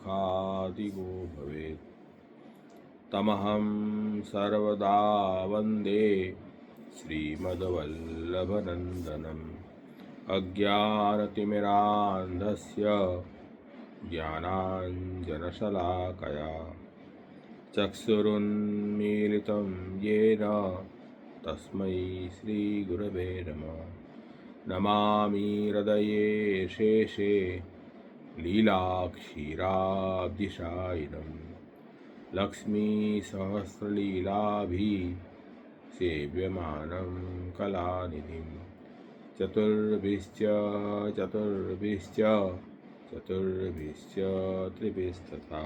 दुःखादिगो भवेत्। तमहं सर्वदा वन्दे श्रीमद्वल्लभनन्दनम्। अज्ञानतिमिरान्धस्य ज्ञानाञ्जनशलाकया चक्षुरुन्मीलितं येन तस्मै श्रीगुरवे नमः। नमामि हृदये शेषे लीलाक्षीराब्धिशायिनम्। लक्ष्मीसहस्रलीलाभिसेव्यमानं कलानिधिं। चतुर्भिश्च त्रिभिस्तथा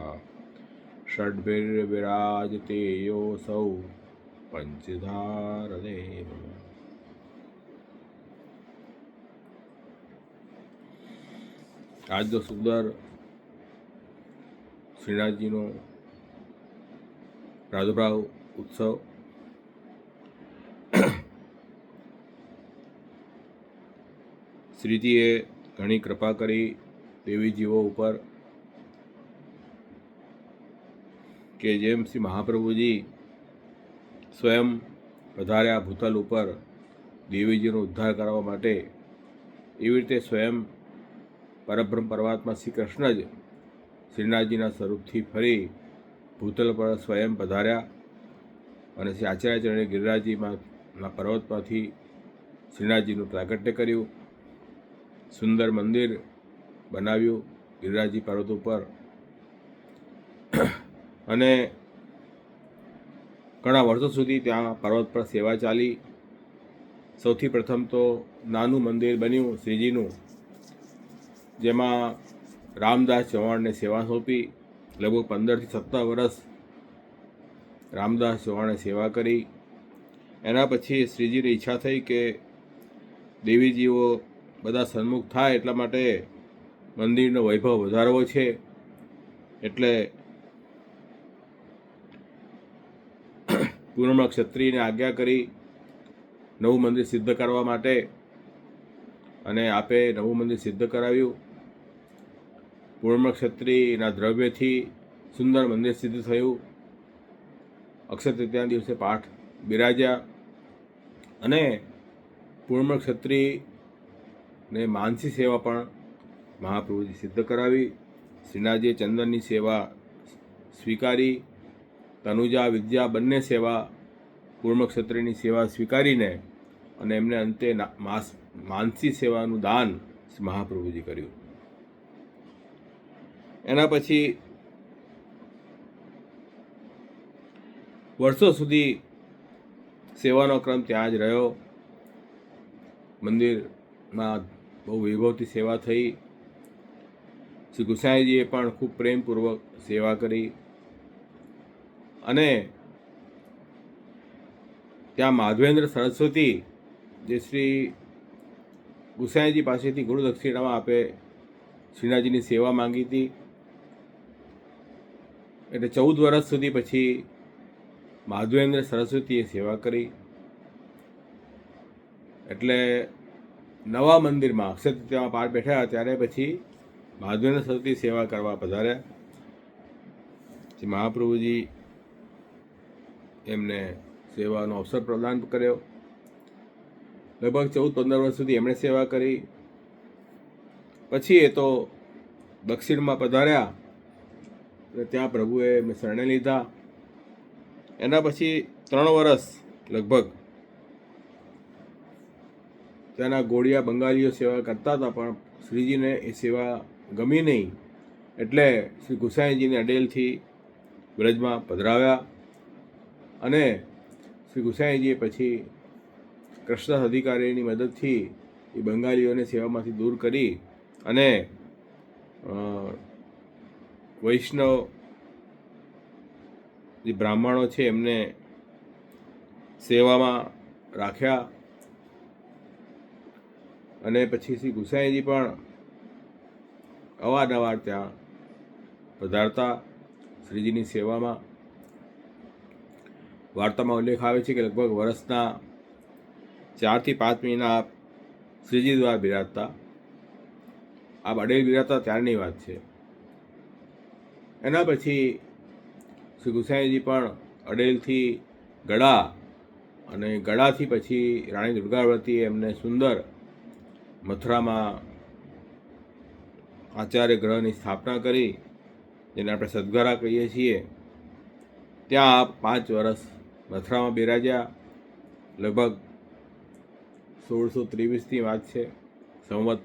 षड्भिर्विराजते योऽसौ पंचधारदेव। આજનો સુંદર શ્રીનાથજીનો પ્રાદુર્ભાવ ઉત્સવ શ્રીજીએ ઘણી કૃપા કરી દેવીજીઓ ઉપર કે જેમ શ્રી મહાપ્રભુજી સ્વયં પધાર્યા ભૂતલ ઉપર દેવીજીનો ઉદ્ધાર કરવા માટે, એવી રીતે સ્વયં પરબ્રહ્મ પરમાત્મા શ્રી કૃષ્ણ જ શ્રીનાથજીના સ્વરૂપથી ફરી ભૂતલ પર સ્વયં પધાર્યા અને શ્રી આચાર્યચરણે ગિરિરાજજીના પર્વતમાંથી શ્રીનાથજીનું પ્રાગટ્ય કર્યું. સુંદર મંદિર બનાવ્યું ગિરિરાજજી પર્વત ઉપર અને ઘણા વર્ષો સુધી ત્યાં પર્વત પર સેવા ચાલી. સૌથી પ્રથમ તો નાનું મંદિર બન્યું શ્રીજીનું, જેમાં રામદાસ ચૌહાણને સેવા સોંપી. લગભગ 15 થી 17 વર્ષ રામદાસ ચૌહાણે સેવા કરી. એના પછી શ્રીજીની ઈચ્છા થઈ કે દેવીજીઓ બધા સન્મુખ થાય, એટલા માટે મંદિરનો વૈભવ વધારવો છે. એટલે પૂર્ણ ક્ષત્રિયને આજ્ઞા કરી નવું મંદિર સિદ્ધ કરવા માટે, અને આપે નવું મંદિર સિદ્ધ કરાવ્યું. પૂર્ણ ક્ષત્રિયના દ્રવ્યથી સુંદર મંદિર સિદ્ધ થયું. અક્ષય તૃતીયાના દિવસે પાઠ બિરાજ્યા અને પૂર્ણ ક્ષત્રિયને માનસી સેવા પણ મહાપ્રભુજી સિદ્ધ કરાવી. શ્રીનાથજીએ ચંદનની સેવા સ્વીકારી. તનુજા વિદ્યા બંને સેવા પૂર્ણ ક્ષત્રિયની સેવા સ્વીકારીને અને એમને અંતે માનસી સેવાનું દાન મહાપ્રભુજી કર્યું. એના પછી વર્ષો સુધી સેવાનો ક્રમ ત્યાં જ રહ્યો. મંદિરમાં બહુ વૈભવથી સેવા થઈ. શ્રી ગુસાઈજીએ પણ ખૂબ પ્રેમપૂર્વક સેવા કરી અને ત્યાં માધવેન્દ્ર સરસ્વતી જે શ્રી ગુસાઈજી પાસેથી ગુરુ દક્ષિણામાં આપે શ્રીનાથજીની સેવા માંગી હતી. એટલે 14 વર્ષ સુધી પછી માધવેન્દ્ર સરસ્વતીએ સેવા કરી. એટલે નવા મંદિરમાં અક્ષય તૃતીયામાં પાઠ બેઠા ત્યારે પછી માધવેન્દ્ર સરસ્વતી સેવા કરવા પધાર્યા. શ્રી મહાપ્રભુજી એમને સેવાનો અવસર પ્રદાન કર્યો. લગભગ 14-15 વર્ષ સુધી એમણે સેવા કરી. પછી એ તો દક્ષિણમાં પધાર્યા, ત્યાં પ્રભુએ એમને શરણે લીધા. એના પછી 3 વર્ષ લગભગ ત્યાંના ગોળિયા બંગાળીઓ સેવા કરતા હતા, પણ શ્રીજીને એ સેવા ગમી નહીં. એટલે શ્રી ગુસાઈજીને અડેલથી બ્રજમાં પધરાવ્યા અને શ્રી ગુસાઈજીએ પછી કૃષ્ણ અધિકારીની મદદથી એ બંગાળીઓને સેવામાંથી દૂર કરી અને વૈષ્ણવ જે બ્રાહ્મણો છે એમને સેવામાં રાખ્યા. અને પછી શ્રી ગુસાઈજી પણ અવારનવાર ત્યાં પધારતા શ્રીજીની સેવામાં. વાર્તામાં ઉલ્લેખ આવે છે કે લગભગ વર્ષના 4 થી 5 મહિના આપ શ્રીજી દ્વારા બિરાજતા. આપ અડેલ બિરાજતા ત્યારની વાત છે. એના પછી શ્રી ગુસાઈજી પણ અડેલથી ગળા અને ગળાથી પછી રાણી દુર્ગાવતીએ એમને સુંદર મથુરામાં આચાર્ય ગ્રહની સ્થાપના કરી, જેને આપણે સદગરા કહીએ છીએ. ત્યાં 5 વર્ષ મથુરામાં બિરાજ્યા. લગભગ 1623ની વાત છે, સંવત.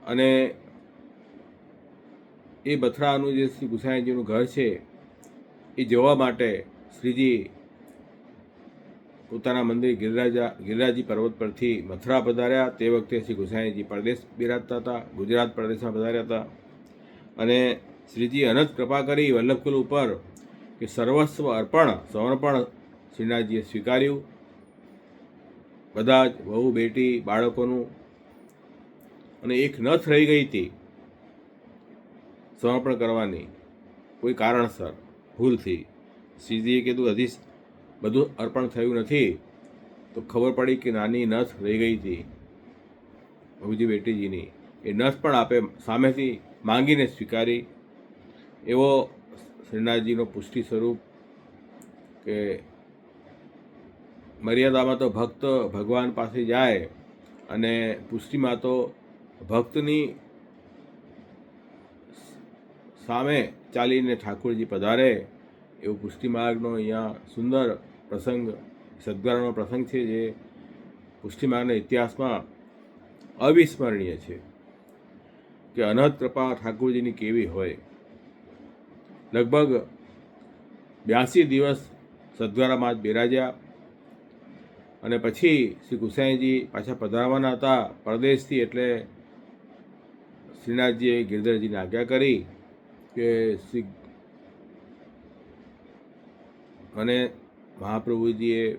અને એ મથુરાનું જે શ્રી ગુસાઈજીનું ઘર છે એ જોવા માટે શ્રીજી પોતાના મંદિર ગિરિરાજી પર્વત પરથી મથુરા પધાર્યા. તે વખતે શ્રી ગુસાઈજી પરદેશ બિરાજતા હતા, ગુજરાત પ્રદેશમાં પધાર્યા હતા. અને શ્રીજી અનંત કૃપા કરી વલ્લભકુલ ઉપર કે સર્વસ્વ સમર્પણ શ્રીનાથજીએ સ્વીકાર્યું. બધા જ વહુ બેટી બાળકોનું. અને એક નથ રહી ગઈ હતી સમર્પણ કરવાની, કોઈ કારણસર ભૂલથી. શ્રીજીએ કીધું હજી બધું અર્પણ થયું નથી. તો ખબર પડી કે નાની નથ રહી ગઈ હતી બહુજી બેટીજીની. એ નથ પણ આપે સામેથી માંગીને સ્વીકારી. એવો શ્રીનાથજીનો પુષ્ટિ સ્વરૂપ કે મર્યાદામાં તો ભક્ત ભગવાન પાસે જાય અને પુષ્ટિમાં તો ભક્તની સામે ચાલીને ઠાકોરજી પધારે. એવો પુષ્ટિ માર્ગનો અહીંયા સુંદર પ્રસંગ, સદગરાનો પ્રસંગ છે, જે પુષ્ટિ માર્ગના ઇતિહાસમાં અવિસ્મરણીય છે. કે અનહદ કૃપા ઠાકોરજીની કેવી હોય. લગભગ 82 દિવસ સદગરામાં જ બિરાજ્યા. અને પછી શ્રી ગુસાઈજી પાછા પધારવાના હતા પરદેશથી. એટલે શ્રીનાથજીએ ગિરધરજીને આજ્ઞા કરી કે શ્રી અને મહાપ્રભુજીએ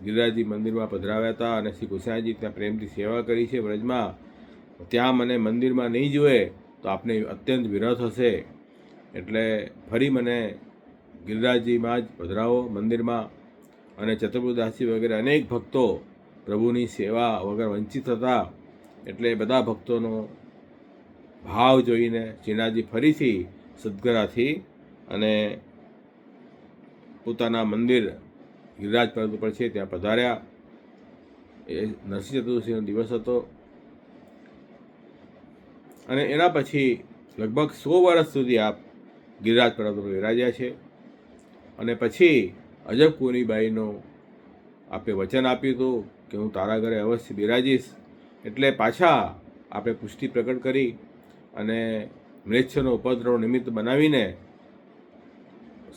ગિરિરાજી મંદિરમાં પધરાવ્યા હતા અને શ્રી ગુસાઈજી ત્યાં પ્રેમથી સેવા કરી છે વ્રજમાં. ત્યાં મને મંદિરમાં નહીં જુએ તો આપને અત્યંત વિરહ થશે, એટલે ફરી મને ગિરિરાજજીમાં જ પધરાવો મંદિરમાં. અને ચતુર્બુદાસજી વગેરે અનેક ભક્તો પ્રભુની સેવા વગર વંચિત હતા. એટલે બધા ભક્તોનો ભાવ જોઈને શ્રીનાથજી ફરીથી સદગરાથી અને પોતાના મંદિર ગિરિરાજ પર્વત ઉપર છે ત્યાં પધાર્યા. એ નરસિંહ ચતુર્દશીનો દિવસ હતો. અને એના પછી લગભગ 100 વર્ષ સુધી આપ ગિરિરાજ પર્વત પર વિરાજ્યા છે. અને પછી અજબ કુંવરીબાઈનું આપે વચન આપ્યું હતું કે હું તારા ઘરે અવશ્ય બિરાજીશ. એટલે પાછા આપણે પુષ્ટિ પ્રગટ કરી અને મ્લેચ્છનો ઉપદ્રવ નિમિત્ત બનાવીને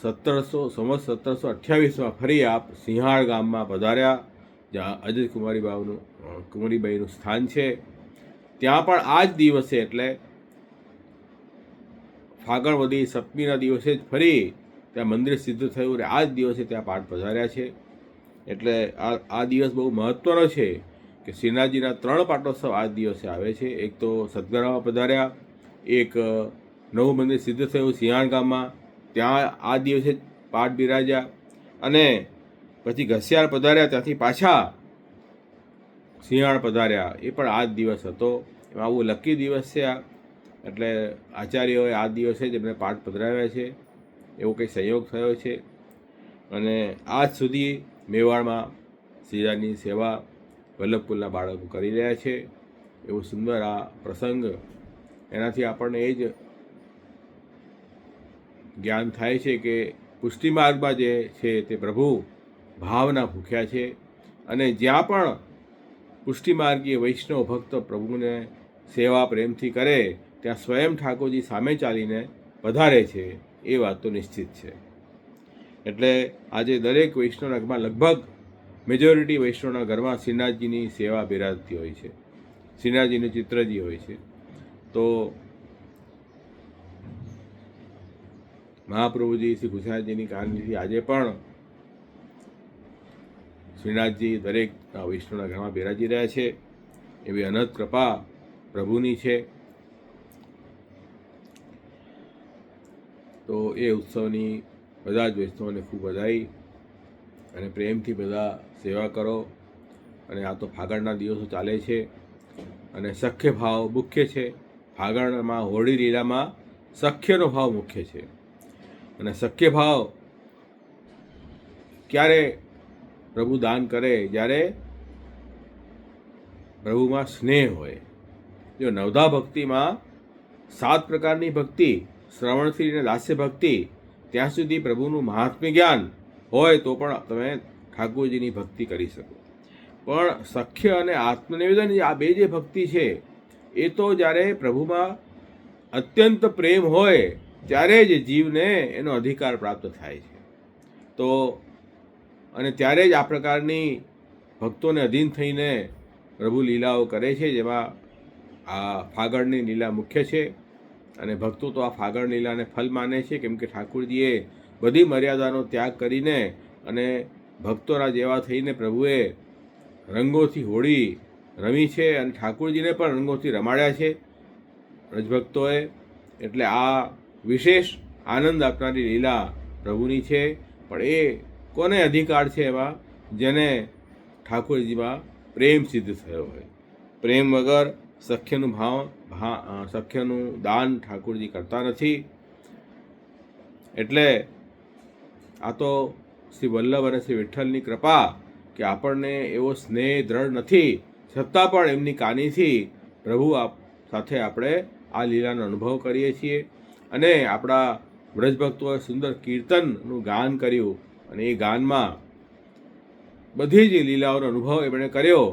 1728માં ફરી આપ સિંહાળ ગામમાં પધાર્યા, જ્યાં અજય કુંવરીબાઈનું સ્થાન છે. ત્યાં પણ આ જ દિવસે એટલે ફાગણ વધી 7મીના દિવસે જ ફરી ત્યાં મંદિર સિદ્ધ થયું અને આ જ દિવસે ત્યાં પાઠ પધાર્યા છે. એટલે આ દિવસ બહુ મહત્ત્વનો છે કે શ્રીનાથજીના 3 પાટોત્સવ આ જ દિવસે આવે છે. એક તો સદગરામાં પધાર્યા, એક નવું મંદિર સિદ્ધ થયું સિંહાળ ગામમાં, ત્યાં આ દિવસે જ પાઠ બિરાજ્યા. અને પછી ઘસિયાળ પધાર્યા, ત્યાંથી પાછા સિંહાળ પધાર્યા, એ પણ આ જ દિવસ હતો. એમાં આવું લકી દિવસ છે આ. એટલે આચાર્યોએ આ દિવસે જ એમને પાઠ પધરાવ્યા છે, એવો કંઈ સંયોગ થયો છે. અને આજ સુધી મેવાડમાં શ્રીરાજની સેવા વલ્લભકુલના બાળકો કરી રહ્યા છે. એવો સુંદર આ પ્રસંગ. એનાથી આપણને એ જ જ્ઞાન થાય છે કે પુષ્ટિ માર્ગમાં જે છે તે પ્રભુ ભાવના ભૂખ્યા છે. અને જ્યાં પણ પુષ્ટિ માર્ગીય વૈષ્ણવ ભક્ત પ્રભુને સેવા પ્રેમથી કરે ત્યાં સ્વયં ઠાકોરજી સામે ચાલીને પધારે છે, એ વાત તો નિશ્ચિત છે. એટલે આજે દરેક વૈષ્ણવના ઘરમાં લગભગ મેજોરિટી વૈષ્ણવના ઘરમાં શ્રીનાથજીની સેવા બિરાજતી હોય છે, શ્રીનાથજીનું ચિત્રજી હોય છે. તો મહાપ્રભુજી શ્રી ગુસાઈજીની કારણથી આજે પણ શ્રીનાથજી દરેક વૈષ્ણવના ઘરમાં બિરાજી રહ્યા છે. એવી અનંત કૃપા પ્રભુની છે. તો એ ઉત્સવની બધા જ વૈષ્ણવોને ખૂબ વધાઈ અને પ્રેમથી બધા સેવા કરો. અને આ તો ફાગણના દિવસો ચાલે છે અને સખ્ય ભાવ મુખ્ય છે. ફાગણમાં હોળી લીલામાં સખ્યનો ભાવ મુખ્ય છે. અને સખ્ય ભાવ ક્યારે પ્રભુ દાન કરે? જ્યારે પ્રભુમાં સ્નેહ હોય. જો નવધા ભક્તિમાં 7 પ્રકારની ભક્તિ, શ્રવણથી અને દાસ્ય ભક્તિ, ત્યાં સુધી પ્રભુનું મહાત્મ્ય જ્ઞાન હોય તો પણ તમે ઠાકોરજીની ભક્તિ કરી શકો. પણ સખ્ય અને આત્મનિવેદન, આ બે જે ભક્તિ છે એ તો જ્યારે પ્રભુમાં અત્યંત પ્રેમ હોય ત્યારે જ જીવને એનો અધિકાર પ્રાપ્ત થાય છે. તો અને ત્યારે જ આ પ્રકારની ભક્તોને અધીન થઈને પ્રભુ લીલાઓ કરે છે, જેમાં આ ફાગણની લીલા મુખ્ય છે. અને ભક્તો તો આ ફાગણ લીલાને ફલ માને છે, કેમ કે ઠાકોરજીએ બધી મર્યાદાનો ત્યાગ કરીને અને ભક્તોના જેવા થઈને પ્રભુએ રંગોથી હોળી રમી છે અને ઠાકોરજીને પણ રંગોથી રમાડ્યા છે રજભક્તોએ. એટલે આ વિશેષ આનંદ આપનારી લીલા પ્રભુની છે. પણ એ કોને અધિકાર છે એમાં? જેને ઠાકોરજીમાં પ્રેમ સિદ્ધ થયો હોય. પ્રેમ વગર સખ્યનું દાન ઠાકોરજી કરતા નથી. એટલે આ તો શ્રી વલ્લભ અને શ્રી વિઠ્ઠલની કૃપા કે આપણને એવો સ્નેહ દ્રઢ નથી, છતાં પણ એમની કાનીથી પ્રભુ સાથે આપણે આ લીલાનો અનુભવ કરીએ છીએ. અને આપણા વ્રજભક્તોએ સુંદર કીર્તનનું ગાન કર્યું અને એ ગાનમાં બધી જ લીલાઓનો અનુભવ એમણે કર્યો.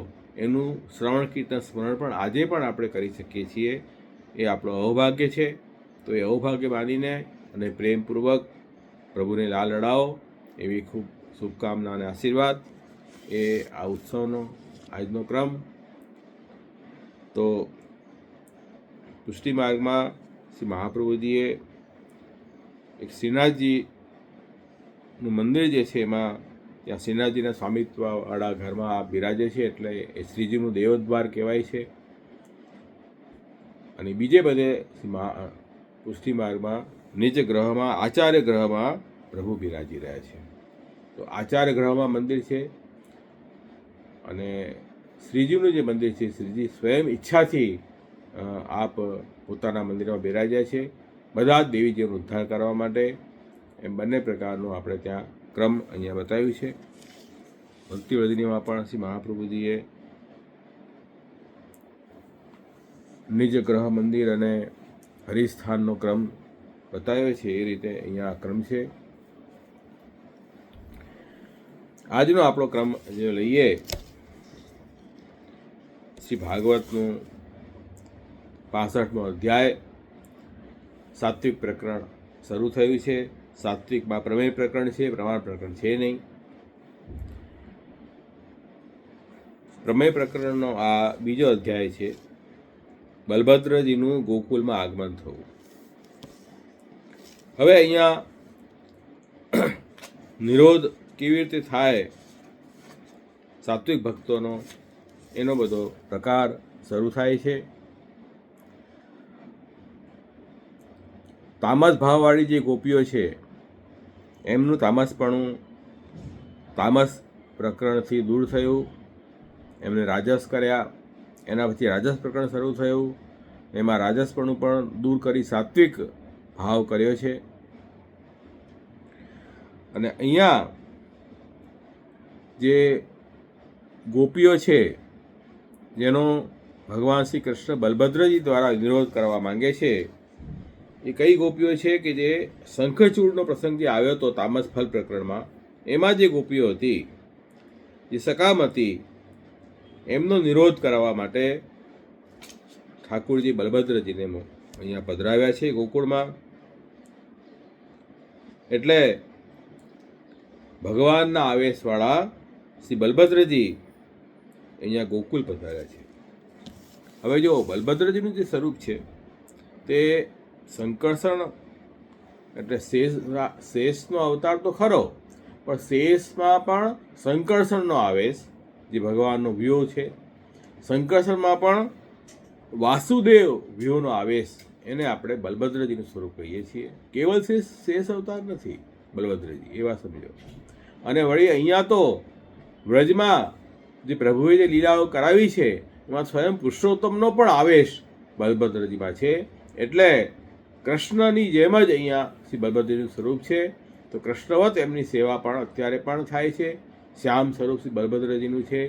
એનું શ્રવણ કીર્તન સ્મરણ પણ આજે પણ આપણે કરી શકીએ છીએ. એ આપણો અહોભાગ્ય છે. તો એ અહોભાગ્ય માનીને અને પ્રેમપૂર્વક પ્રભુને લાલ લડાવો એવી ખૂબ શુભકામના અને આશીર્વાદ. એ આ ઉત્સવનો આજનો ક્રમ. તો પુષ્ટિ માર્ગમાં શ્રી મહાપ્રભુજીએ એક શ્રીનાથજીનું મંદિર જે છે એમાં ત્યાં શ્રીનાથજીના સ્વામિત્વવાળા ઘરમાં આ બિરાજે છે, એટલે એ શ્રીજીનું દેવદ્વાર કહેવાય છે. અને બીજે બધે પુષ્ટિ માર્ગમાં નિજ ગ્રહમાં, આચાર્ય ગ્રહમાં પ્રભુ બિરાજી રહ્યા છે. તો આચાર્ય ગ્રહમાં મંદિર છે અને શ્રીજીનું જે મંદિર છે, શ્રીજી સ્વયં ઈચ્છાથી આપ પોતાના મંદિરમાં બિરાજ્યા છે, બધા જ દેવીજીઓનો ઉદ્ધાર કરવા માટે. એમ બંને પ્રકારનું આપણે ત્યાં ક્રમ અહીંયા બતાવ્યું છે. ભક્તિવર્ધિનીમાં પણ શ્રી મહાપ્રભુજીએ નિજ ગ્રહ મંદિર અને હરિસ્થાનનો ક્રમ બતાવ્યો છે. એ રીતે અહીંયા ક્રમ છે. આજનો આપણો ક્રમ જે લઈએ, શ્રી ભાગવતનું 65મો અધ્યાય, સાત્વિક પ્રકરણ શરૂ થયું છે. સાત્વિકમાં પ્રમેય પ્રકરણ છે, પ્રમાણ પ્રકરણ છે નહીં. પ્રમેય પ્રકરણનો આ બીજો અધ્યાય છે. બલભદ્રજીનું ગોકુલમાં આગમન થવું. હવે અહીંયા નિરોધ કેવી રીતે થાય સાત્વિક ભક્તોનો, એનો બધો પ્રકાર શરૂ થાય છે. તામસ ભાવવાળી જે ગોપીઓ છે એમનું તામસપણું તામસ પ્રકરણથી દૂર થયું. એમને રાજસ કર્યા. એના પછી રાજસ પ્રકરણ શરૂ થયું. એમાં રાજસપણું પણ દૂર કરી સાત્વિક ભાવ કર્યો છે. અને અહીંયા જે ગોપીઓ છે જેનો ભગવાન શ્રી કૃષ્ણ બલભદ્રજી દ્વારા વિરોધ કરવા માંગે છે, એ કઈ ગોપીઓ છે કે જે શંખચૂડનો પ્રસંગ જે આવ્યો હતો તામસ ફલ પ્રકરણમાં, એમાં જે ગોપીઓ હતી જે સકામ હતી, એમનો નિરોધ કરવા માટે ઠાકોરજી બલભદ્રજીને અહીંયા પધરાવ્યા છે ગોકુળમાં. એટલે ભગવાનના આવેશવાળા શ્રી બલભદ્રજી અહીંયા ગોકુલ પધાર્યા છે. હવે જો બલભદ્રજીનું જે સ્વરૂપ છે તે સંકર્ષણ એટલે શેષનો અવતાર તો ખરો, પણ શેષમાં પણ સંકર્ષણનો આવેશ જે ભગવાનનો વ્યૂહ છે. સંકર્ષણમાં પણ વાસુદેવ વ્યૂહનો આવેશ, એને આપણે બલભદ્રજીનું સ્વરૂપ કહીએ છીએ. કેવલ શેષ અવતાર નથી બલભદ્રજી, એવા સમજો. અને વળી અહીંયા તો વ્રજમાં જે પ્રભુએ જે લીલાઓ કરાવી છે એમાં સ્વયં પુરુષોત્તમનો પણ આવેશ બલભદ્રજીમાં છે. એટલે કૃષ્ણની જેમ જ અહીંયા શ્રી બલભદ્રજીનું સ્વરૂપ છે. તો કૃષ્ણવત એમની સેવા પણ અત્યારે પણ થાય છે. શ્યામ સ્વરૂપ શ્રી બલભદ્રજીનું છે.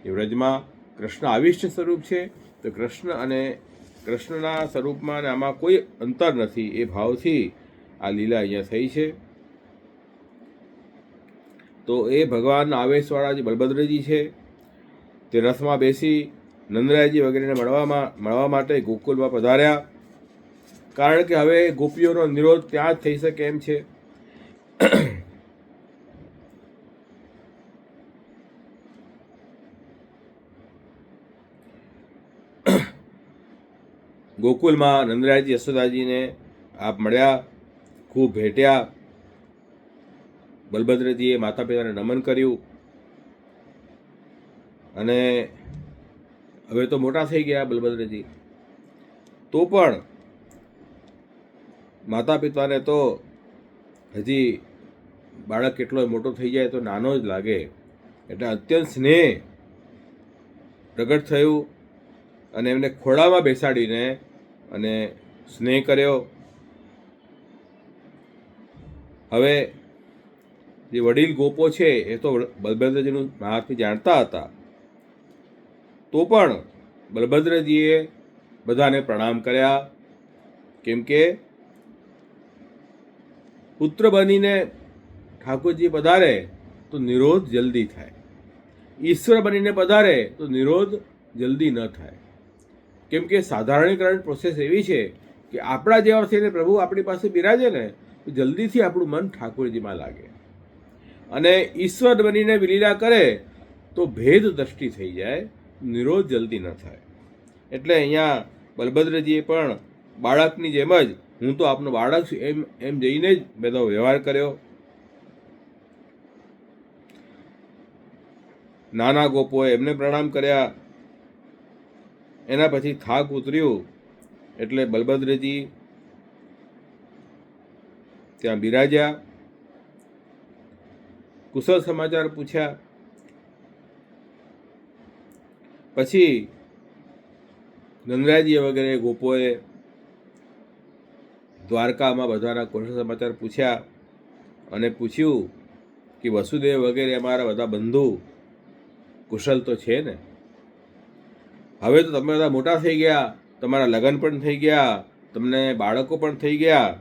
એ વ્રજમાં કૃષ્ણ આવિષ્ટ સ્વરૂપ છે. તો કૃષ્ણ અને કૃષ્ણના સ્વરૂપમાં અને આમાં કોઈ અંતર નથી. એ ભાવથી આ લીલા અહીંયા થઈ છે. તો એ ભગવાનના આવેશવાળા જે બલભદ્રજી છે તે રથમાં બેસી નંદરાયજી વગેરેને મળવા માટે ગોકુલમાં પધાર્યા. કારણ કે હવે ગોપીઓનો નિરોધ ત્યાં જ થઈ શકે એમ છે. ગોકુલમાં નંદરાયજી યશોદાજીને આપ મળ્યા, ખૂબ ભેટ્યા. બલભદ્રજીએ માતા પિતાને નમન કર્યું અને હવે તો મોટા થઈ ગયા બલભદ્રજી, તો પણ માતા પિતાને તો હજી બાળક કેટલો મોટો થઈ જાય તો નાનો જ લાગે, એટલે અત્યંત સ્નેહ પ્રગટ થયું અને એમને ખોળામાં બેસાડીને અને સ્નેહ કર્યો. હવે જે વડીલ ગોપો છે એ તો બલભદ્રજીનું મહાત્મ્ય જાણતા હતા, તો પણ બલભદ્રજીએ બધાને પ્રણામ કર્યા. કેમ કે પુત્ર બનીને ઠાકોરજી પધારે તો નિરોધ જલ્દી થાય, ઈશ્વર બનીને પધારે તો નિરોધ જલ્દી ન થાય. કેમ કે સાધારણીકરણ પ્રોસેસ એવી છે કે આપણા જેવા થઈને પ્રભુ આપણી પાસે બિરાજે ને તો જલ્દીથી આપણું મન ઠાકોરજીમાં લાગે, અને ઈશ્વર બનીને વિલીલા કરે તો ભેદ દ્રષ્ટિ થઈ જાય, નિરોધ જલ્દી ન થાય. એટલે અહીંયા બલભદ્રજીએ પણ બાળકની જેમ જ હું તો આપનો બાળક છું એમ જઈને જ બધો વ્યવહાર કર્યો. નાના ગોપોએ એમને પ્રણામ કર્યા. એના પછી થાક ઉતર્યું એટલે બલભદ્રજી ત્યાં બિરાજ્યા, કુશળ સમાચાર પૂછ્યા. પછી નંદરાયજી વગેરે ગોપોએ દ્વારકામાં બધાના કુશળ સમાચાર પૂછ્યા અને પૂછ્યું કે વસુદેવ વગેરે અમારા બધા બંધુ કુશળ તો છે ને? હવે તો તમે બધા મોટા થઈ ગયા, તમારા લગ્ન પણ થઈ ગયા, તમને બાળકો પણ થઈ ગયા.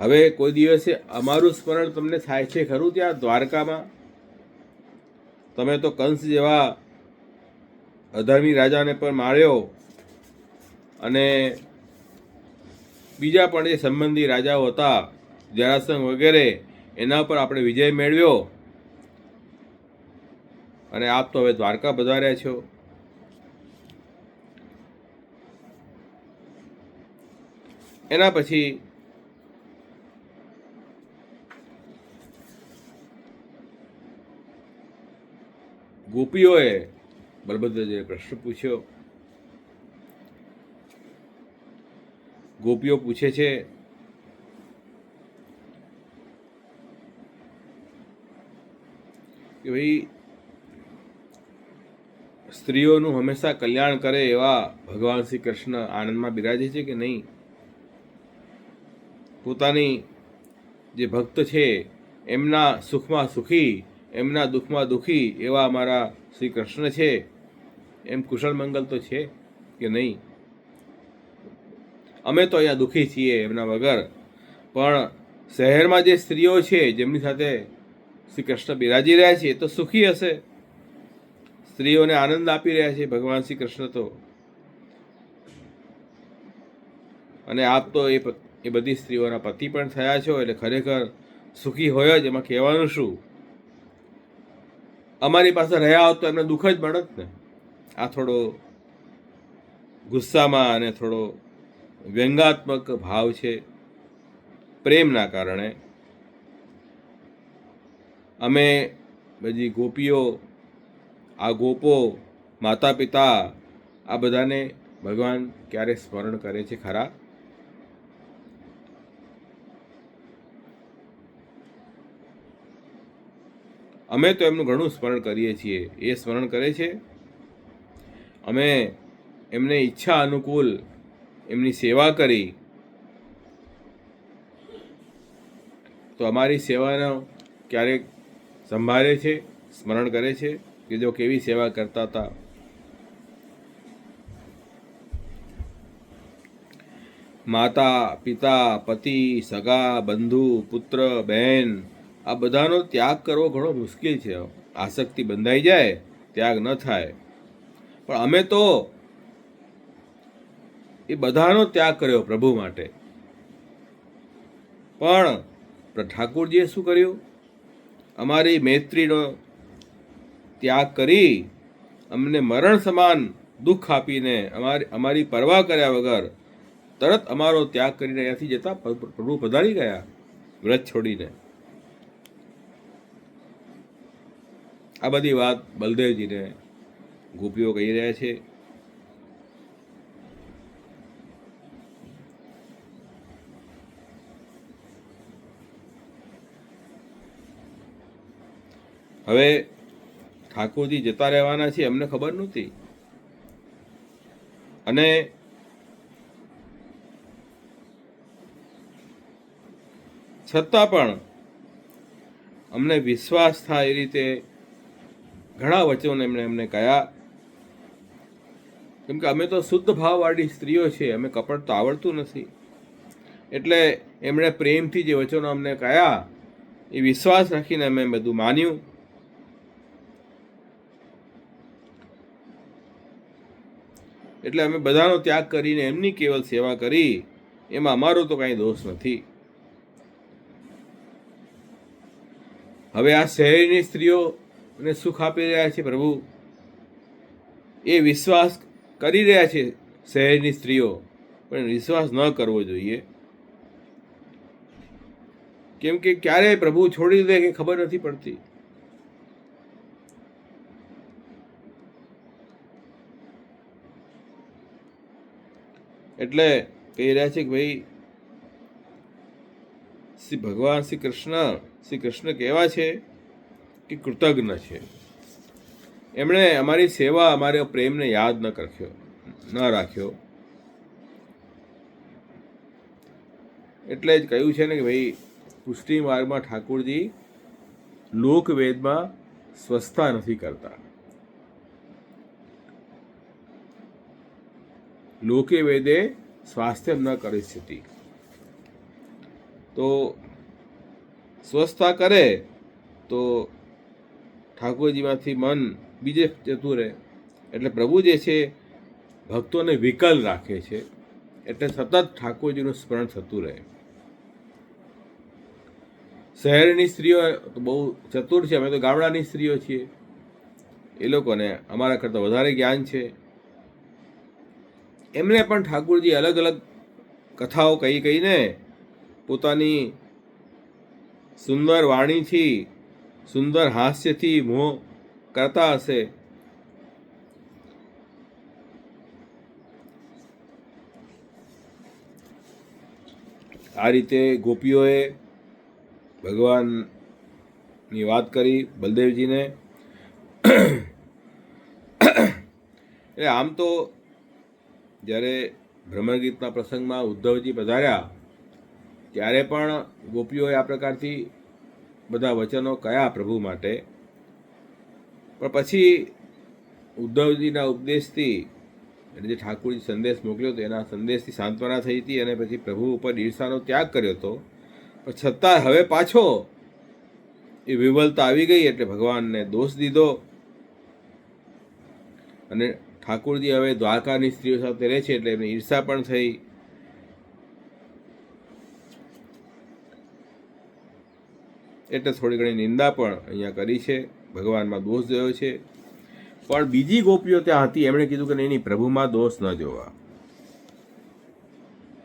હવે કોઈ દિવસે અમારું સ્મરણ તમને થાય છે ખરું ત્યાં દ્વારકામાં? તમે તો કંસ જેવા અધર્મી રાજાને પણ માર્યો અને બીજા પણ જે સંબંધી રાજાઓ હતા જરાસંઘ વગેરે, એના પર આપણે વિજય મેળવ્યો અને આપ તો હવે દ્વારકા પધાર્યા છો. એના પછી ગોપીઓએ બલભદ્રજીને પ્રશ્ન પૂછ્યો. ગોપીઓ પૂછે છે કે ભાઈ સ્ત્રીઓનું હંમેશા કલ્યાણ કરે એવા ભગવાન શ્રી કૃષ્ણ આનંદમાં બિરાજે છે કે નહીં? પોતાની જે ભક્ત છે એમના સુખમાં સુખી, એમના દુઃખમાં દુઃખી એવા અમારા શ્રી કૃષ્ણ છે, એમ કુશળ મંગલ તો છે કે નહીં? અમે તો અહીંયા દુઃખી છીએ એમના વગર, પણ શહેરમાં જે સ્ત્રીઓ છે જેમની સાથે શ્રી કૃષ્ણ બિરાજી રહ્યા છે એ તો સુખી હશે, સ્ત્રીઓને આનંદ આપી રહ્યા છે ભગવાન શ્રી કૃષ્ણ તો. અને આપ તો એ બધી સ્ત્રીઓના પતિ પણ થયા છો, એટલે ખરેખર સુખી હોય જ, એમાં કહેવાનું શું? અમારી પાસે રહ્યા હોત તો એમને દુઃખ જ મળત ને. આ થોડો ગુસ્સામાં અને થોડો વ્યંગાત્મક ભાવ છે પ્રેમના કારણે. અમે બધી ગોપીઓ, આ ગોપો, માતા પિતા, આ બધાને ભગવાન ક્યારે સ્મરણ કરે છે ખરા? અમે તો એમનું ઘણું સ્મરણ કરીએ છીએ, એ સ્મરણ કરે છે. અમે એમને ઈચ્છા અનુકૂળ એમની સેવા કરી, તો અમારી સેવાનો ક્યારેક સંભાળે છે, સ્મરણ કરે છે કે જો કેવી સેવા કરતા હતા. માતા, પિતા, પતિ, સગા, બંધુ, પુત્ર, બહેન, આ બધાનો ત્યાગ કરવો ઘણો મુશ્કેલ છે. આસક્તિ બંધાઈ જાય, ત્યાગ ન થાય. પણ અમે તો એ બધાનો ત્યાગ કર્યો પ્રભુ માટે. પણ ઠાકોરજીએ શું કર્યું? અમારી મૈત્રીનો ત્યાગ કરી અમને મરણ સમાન દુઃખ આપીને અમારી પરવા કર્યા વગર તરત અમારો ત્યાગ કરીને અહીંયાથી જતા પ્રભુ પધારી ગયા વ્રત છોડીને. આ બધી વાત બલદેવજીને ગોપીઓ કહી રહ્યા છે. હવે ઠાકોરજી જતા રહેવાના છે અમને ખબર નહોતી, અને છતાં પણ અમને વિશ્વાસ થાય એ રીતે ઘણા વચનો એમને કહ્યા. કેમ કે અમે તો શુદ્ધ ભાવવાળી સ્ત્રીઓ છીએ, અમે કપટ તો આવડતું નથી. એટલે એમણે પ્રેમથી જે વચનો અમને કહ્યા એ વિશ્વાસ રાખીને અમે બધું માન્યું. એટલે અમે બધાનો ત્યાગ કરીને એમની કેવલ સેવા કરી, એમાં અમારો તો કાંઈ દોષ નથી. હવે આ શહેરની સ્ત્રીઓને સુખ આપી રહ્યા છે પ્રભુ, એ વિશ્વાસ કરી રહ્યા છે શહેરની સ્ત્રીઓ, પણ વિશ્વાસ ન કરવો જોઈએ. કેમ કે ક્યારે પ્રભુ છોડી દે કે ખબર નથી પડતી. એટલે કહી રહ્યા છે કે ભાઈ શ્રી ભગવાન શ્રી કૃષ્ણ કેવા છે કે કૃતજ્ઞ છે. એમણે અમારી સેવા, અમારા પ્રેમને યાદ ન રાખ્યો. એટલે જ કહ્યું છે ને કે ભાઈ પુષ્ટિ માર્ગમાં ઠાકોરજી લોકવેદમાં સ્વસ્થતા નથી કરતા. લોકે વેદે સ્વાસ્થ્ય ન કરી સ્થિતિ. તો સ્વસ્થતા કરે તો ઠાકોરજીમાંથી મન બીજે જતું રહે. એટલે પ્રભુ જે છે ભક્તોને વિકલ રાખે છે, એટલે સતત ઠાકોરજીનું સ્મરણ થતું રહે. શહેરની સ્ત્રીઓ તો બહુ ચતુર છે, અમે તો ગામડાની સ્ત્રીઓ છીએ. એ લોકોને અમારા કરતાં વધારે જ્ઞાન છે. એમને પણ ઠાકોરજી અલગ અલગ કથાઓ કહીને પોતાની સુંદર વાણીથી, સુંદર હાસ્યથી મોહ કરતા હશે. આ રીતે ગોપીઓએ ભગવાનની વાત કરી બલદેવજીને. એટલે આમ તો જ્યારે ભ્રમરગીતના પ્રસંગમાં ઉદ્ધવજી પધાર્યા ત્યારે પણ ગોપીઓએ આ પ્રકારથી બધા વચનો કયા પ્રભુ માટે. પણ પછી ઉદ્ધવજીના ઉપદેશથી, એટલે જે ઠાકોરજી સંદેશ મોકલ્યો હતો એના સંદેશથી સાંત્વના થઈ હતી, અને પછી પ્રભુ ઉપર ઈર્ષાનો ત્યાગ કર્યો હતો. પણ છતાં હવે પાછો એ વિવલતા આવી ગઈ, એટલે ભગવાનને દોષ દીધો. અને ઠાકોરજી હવે દ્વારકાની સ્ત્રીઓ સાથે રહે છે, એટલે એમને ઈર્ષા પણ થઈ. એટલે થોડી ઘણી નિંદા પણ અહીંયા કરી છે, ભગવાનમાં દોષ જોયો છે. પણ બીજી ગોપીઓ ત્યાં હતી, એમણે કીધું કે નહીં, પ્રભુમાં દોષ ન જોવા.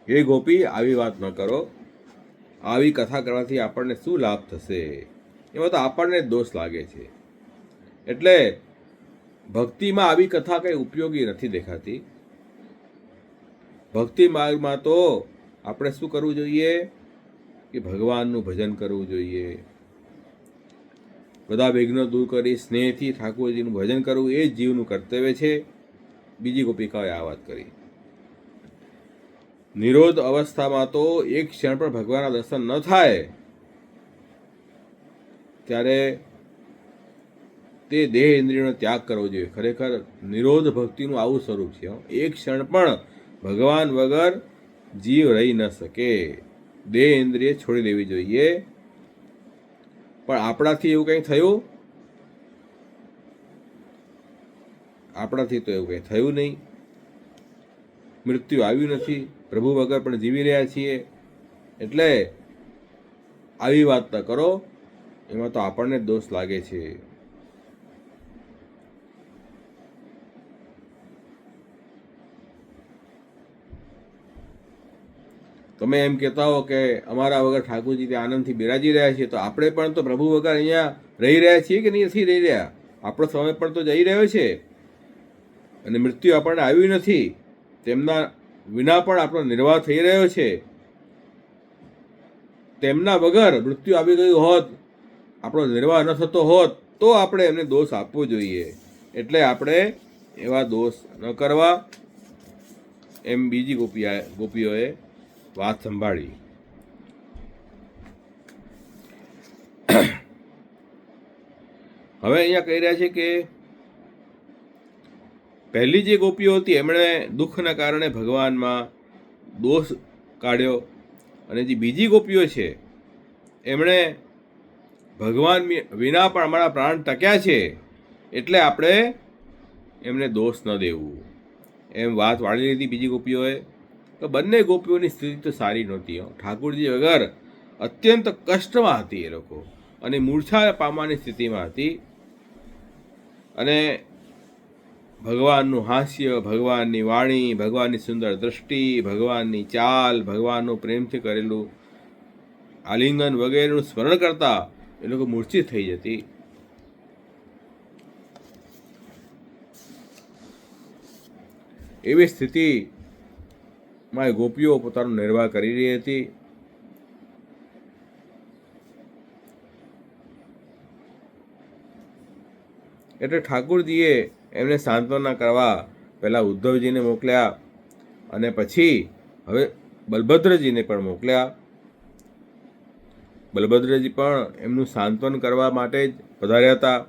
એ ગોપી આવી વાત ન કરો, આવી કથા કરવાથી આપણને શું લાભ થશે, એમાં તો આપણને જ દોષ લાગે છે. એટલે ભક્તિમાં આવી કથા કંઈ ઉપયોગી નથી દેખાતી. ભક્તિ માર્ગમાં તો આપણે શું કરવું જોઈએ કે ભગવાનનું ભજન કરવું જોઈએ. બધા વિઘ્નો દૂર કરી સ્નેહથી ઠાકોરજીનું ભજન કરવું એ જ જીવનું કર્તવ્ય છે. બીજી ગોપિકાઓએ આ વાત કરી. નિરોધ અવસ્થામાં તો એક ક્ષણ પણ ભગવાનના દર્શન ન થાય ત્યારે તે દેહ ઇન્દ્રિયનો ત્યાગ કરવો જોઈએ. ખરેખર નિરોધ ભક્તિનું આવું સ્વરૂપ છે. એક ક્ષણ પણ ભગવાન વગર જીવ રહી ન શકે. દેહ ઇન્દ્રિય છોડી દેવી જોઈએ. પણ આપણાથી એવું કંઈ થયું? આપણાથી તો એવું કંઈ થયું નહીં. મૃત્યુ આવ્યું નથી. પ્રભુ વગર પણ જીવી રહ્યા છીએ. એટલે આવી વાત ન કરો. એમાં તો આપણને જ દોષ લાગે છે. તમે એમ કહેતા હો કે અમારા વગર ઠાકોરજી ત્યાં આનંદથી બિરાજી રહ્યા છીએ, તો આપણે પણ તો પ્રભુ વગર અહીંયા રહી રહ્યા છીએ કે નથી રહી રહ્યા? આપણો સમય પણ તો જઈ રહ્યો છે અને મૃત્યુ આપણને આવ્યું નથી. તેમના વિના પણ આપણો નિર્વાહ થઈ રહ્યો છે. તેમના વગર મૃત્યુ આવી ગયું હોત, આપણો નિર્વાહ ન થતો હોત, તો આપણે એમને દોષ આપવો જોઈએ. એટલે આપણે એવા દોષ ન કરવા, એમ બીજી ગોપીઓએ વાત સંભાળી. હવે અહીંયા કહી રહ્યા છે કે પહેલી જે ગોપીઓ હતી એમણે દુઃખના કારણે ભગવાનમાં દોષ કાઢ્યો, અને જે બીજી ગોપીઓ છે એમણે ભગવાન વિના પણ અમારા પ્રાણ ટક્યા છે, એટલે આપણે એમને દોષ ન દેવું, એમ વાત વાળી લીધી બીજી ગોપીઓએ. તો બંને ગોપીઓની સ્થિતિ તો સારી નહોતી. ઠાકોરજી વગર અત્યંત કષ્ટમાં હતી એ લોકો, અને મૂર્છા પામવાની સ્થિતિમાં હતી. અને ભગવાનનું હાસ્ય, ભગવાનની વાણી, ભગવાનની સુંદર દૃષ્ટિ, ભગવાનની ચાલ, ભગવાનનું પ્રેમથી કરેલું આલિંગન વગેરેનું સ્મરણ કરતા એ લોકો મૂર્છિત થઈ જતી. એવી સ્થિતિમાં ગોપીઓ પોતાનો નિર્વાહ કરી રહી હતી. એટલે ઠાકોરજીએ એમને સાંત્વના કરવા પહેલાં ઉદ્ધવજીને મોકલ્યા, અને પછી હવે બલભદ્રજીને પણ મોકલ્યા. બલભદ્રજી પણ એમનું સાંત્વન કરવા માટે જ પધાર્યા હતા.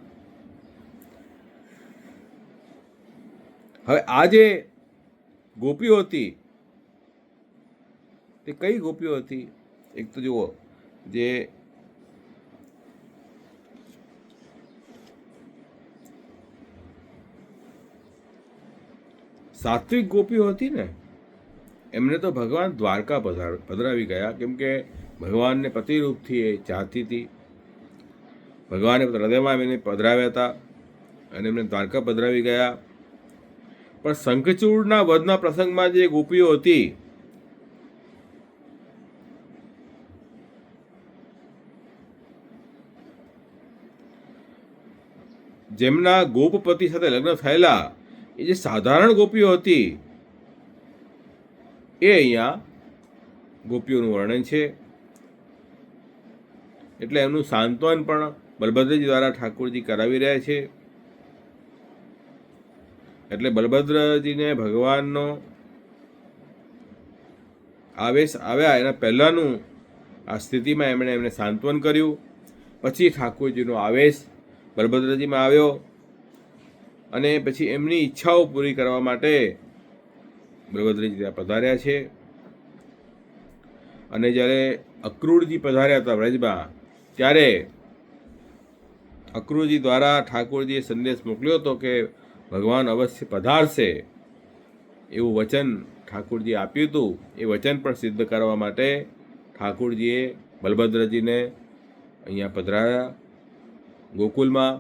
હવે આ જે ગોપીઓ હતી તે કઈ ગોપીઓ હતી? એક તો જુઓ, જે સાત્વિક ગોપીઓ હતી ને, એમને તો ભગવાન દ્વારકા પધરાવી ગયા, કેમ કે ભગવાનને પતિરૂપથી એ ચાહતી હતી. ભગવાને હૃદયમાં એને પધરાવ્યા હતા અને એમને દ્વારકા પધરાવી ગયા. પણ શંખચૂડના વધના પ્રસંગમાં જે ગોપીઓ હતી, જેમના ગોપપતિ સાથે લગ્ન થયેલા, એ જે સાધારણ ગોપીઓ હતી, એ અહીંયા ગોપીઓનું વર્ણન છે. એટલે એમનું સાંત્વન પણ બલભદ્રજી દ્વારા ઠાકોરજી કરાવી રહ્યા છે. એટલે બલભદ્રજીને ભગવાનનો આવેશ આવ્યા એના પહેલાંનું આ સ્થિતિમાં એમણે એમને સાંત્વન કર્યું. પછી ઠાકોરજીનો આવેશ બલભદ્રજીમાં આવ્યો, અને પછી એમની ઈચ્છાઓ પૂરી કરવા માટે બલભદ્રજી ત્યાં પધાર્યા છે. અને જ્યારે અક્રૂરજી પધાર્યા હતા વ્રજમાં, ત્યારે અક્રૂરજી દ્વારા ઠાકોરજીએ સંદેશ મોકલ્યો હતો કે ભગવાન અવશ્ય પધારશે, એવું વચન ઠાકોરજીએ આપ્યું હતું. એ વચન પણ સિદ્ધ કરવા માટે ઠાકોરજીએ બલભદ્રજીને અહીંયા પધરાયા ગોકુલમાં,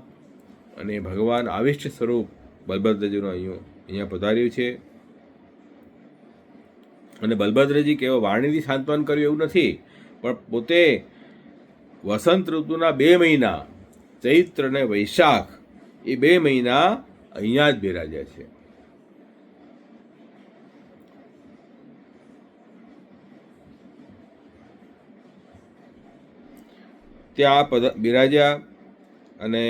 અને ભગવાન આવિષ્ટ સ્વરૂપ બલભદ્રજીનું અહીંયા પધાર્યું છે. અને બલભદ્રજી કેવો વાણીથી સાંત્વન કર્યું એવું નથી, પણ પોતે વસંત ઋતુના 2 મહિના, ચૈત્ર અને વૈશાખ, એ 2 મહિના અહીંયા જ બિરાજ્યા છે. ત્યાં બિરાજ્યા, અને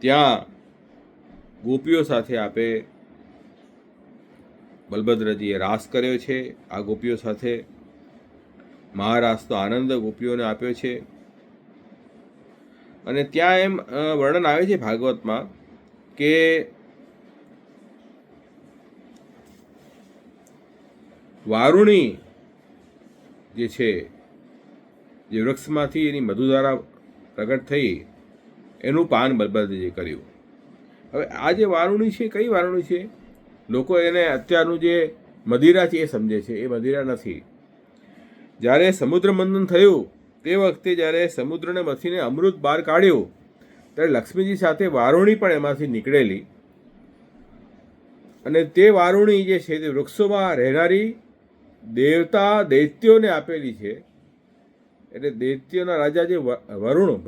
ત્યાં ગોપીઓ સાથે આપે બલભદ્રજીએ રાસ કર્યો છે આ ગોપીઓ સાથે. મહારાસનો આનંદ ગોપીઓને આપ્યો છે. અને ત્યાં એમ વર્ણન આવે છે ભાગવતમાં કે વારુણી જે છે, જે વૃક્ષમાંથી એની મધુધારા પ્રગટ થઈ, એનું પાન બલભદ્રજીએ કર્યું. હવે આ જે વારુણી છે, કઈ વારુણી છે? લોકો એને અત્યારનું જે મદિરા છે એ સમજે છે. એ મદિરા નથી. જ્યારે સમુદ્ર મંથન થયું તે વખતે જ્યારે સમુદ્રને મથીને અમૃત બહાર કાઢ્યું, ત્યારે લક્ષ્મીજી સાથે વારુણી પણ એમાંથી નીકળેલી. અને તે વારુણી જે છે તે વૃક્ષોમાં રહેનારી દેવતા દૈત્યોને આપેલી છે. એટલે દૈત્યોના રાજા જે વરુણ,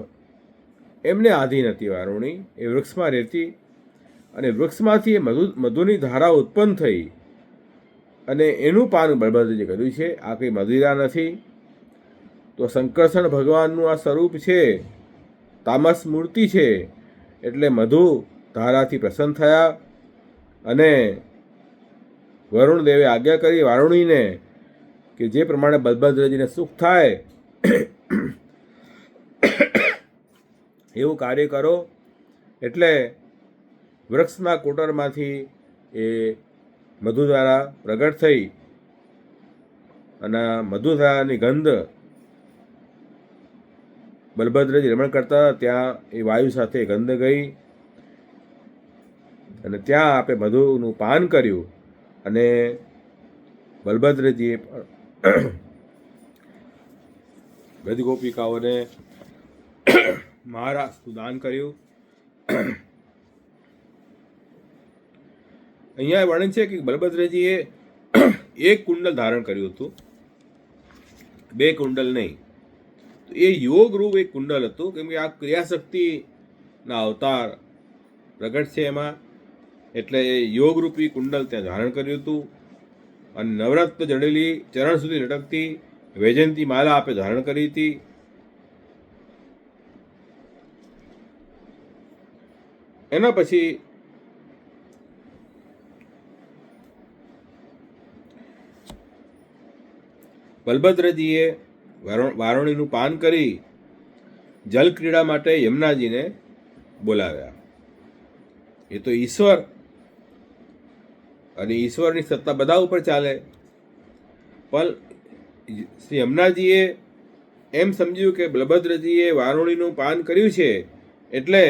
એમને આધીન હતી વારુણી. એ વૃક્ષમાં રહેતી અને વૃક્ષમાંથી એ મધુની ધારા ઉત્પન્ન થઈ અને એનું પાન બલભદ્રજીએ કર્યું છે. આ કંઈ મદિરા નથી. તો શંકરષણ ભગવાનનું આ સ્વરૂપ છે, તામસ મૂર્તિ છે. એટલે મધુ ધારાથી પ્રસન્ન થયા અને વરુણદેવે આજ્ઞા કરી વારુણીને કે જે પ્રમાણે બલભદ્રજીને સુખ થાય એવું કાર્ય કરો. એટલે વૃક્ષના કોટરમાંથી એ મધુધારા પ્રગટ થઈ અને મધુધારાની ગંધ બલભદ્રજી રમણ કરતા ત્યાં એ વાયુ સાથે ગંધ ગઈ અને ત્યાં આપે મધુનું પાન કર્યું. અને બલભદ્રજીએ વ્રજ ગોપિકાઓને મહારાસનું દાન કર્યું. અહીંયા વર્ણન છે કે બલભદ્રજીએ એક કુંડલ ધારણ કર્યું હતું, 2 કુંડલ નહીં. તો એ યોગરૂપ એક કુંડલ હતું, કેમ કે આ ક્રિયાશક્તિના અવતાર પ્રગટ છે એમાં. એટલે એ યોગરૂપી કુંડલ ત્યાં ધારણ કર્યું હતું. અને નવરત્ન જડેલી ચરણ સુધી લટકતી વૈજયંતી માલા આપે ધારણ કરી હતી. એના પછી બલભદ્રજીએ વારુણીનું પાન કરી જલ ક્રીડા માટે યમુનાજીને બોલાવ્યા. એ તો ઈશ્વર, અને ઈશ્વરની સત્તા બધા ઉપર ચાલે. પણ શ્રી યમુનાજીએ એમ સમજ્યું કે બલભદ્રજીએ વારુણીનું પાન કર્યું છે એટલે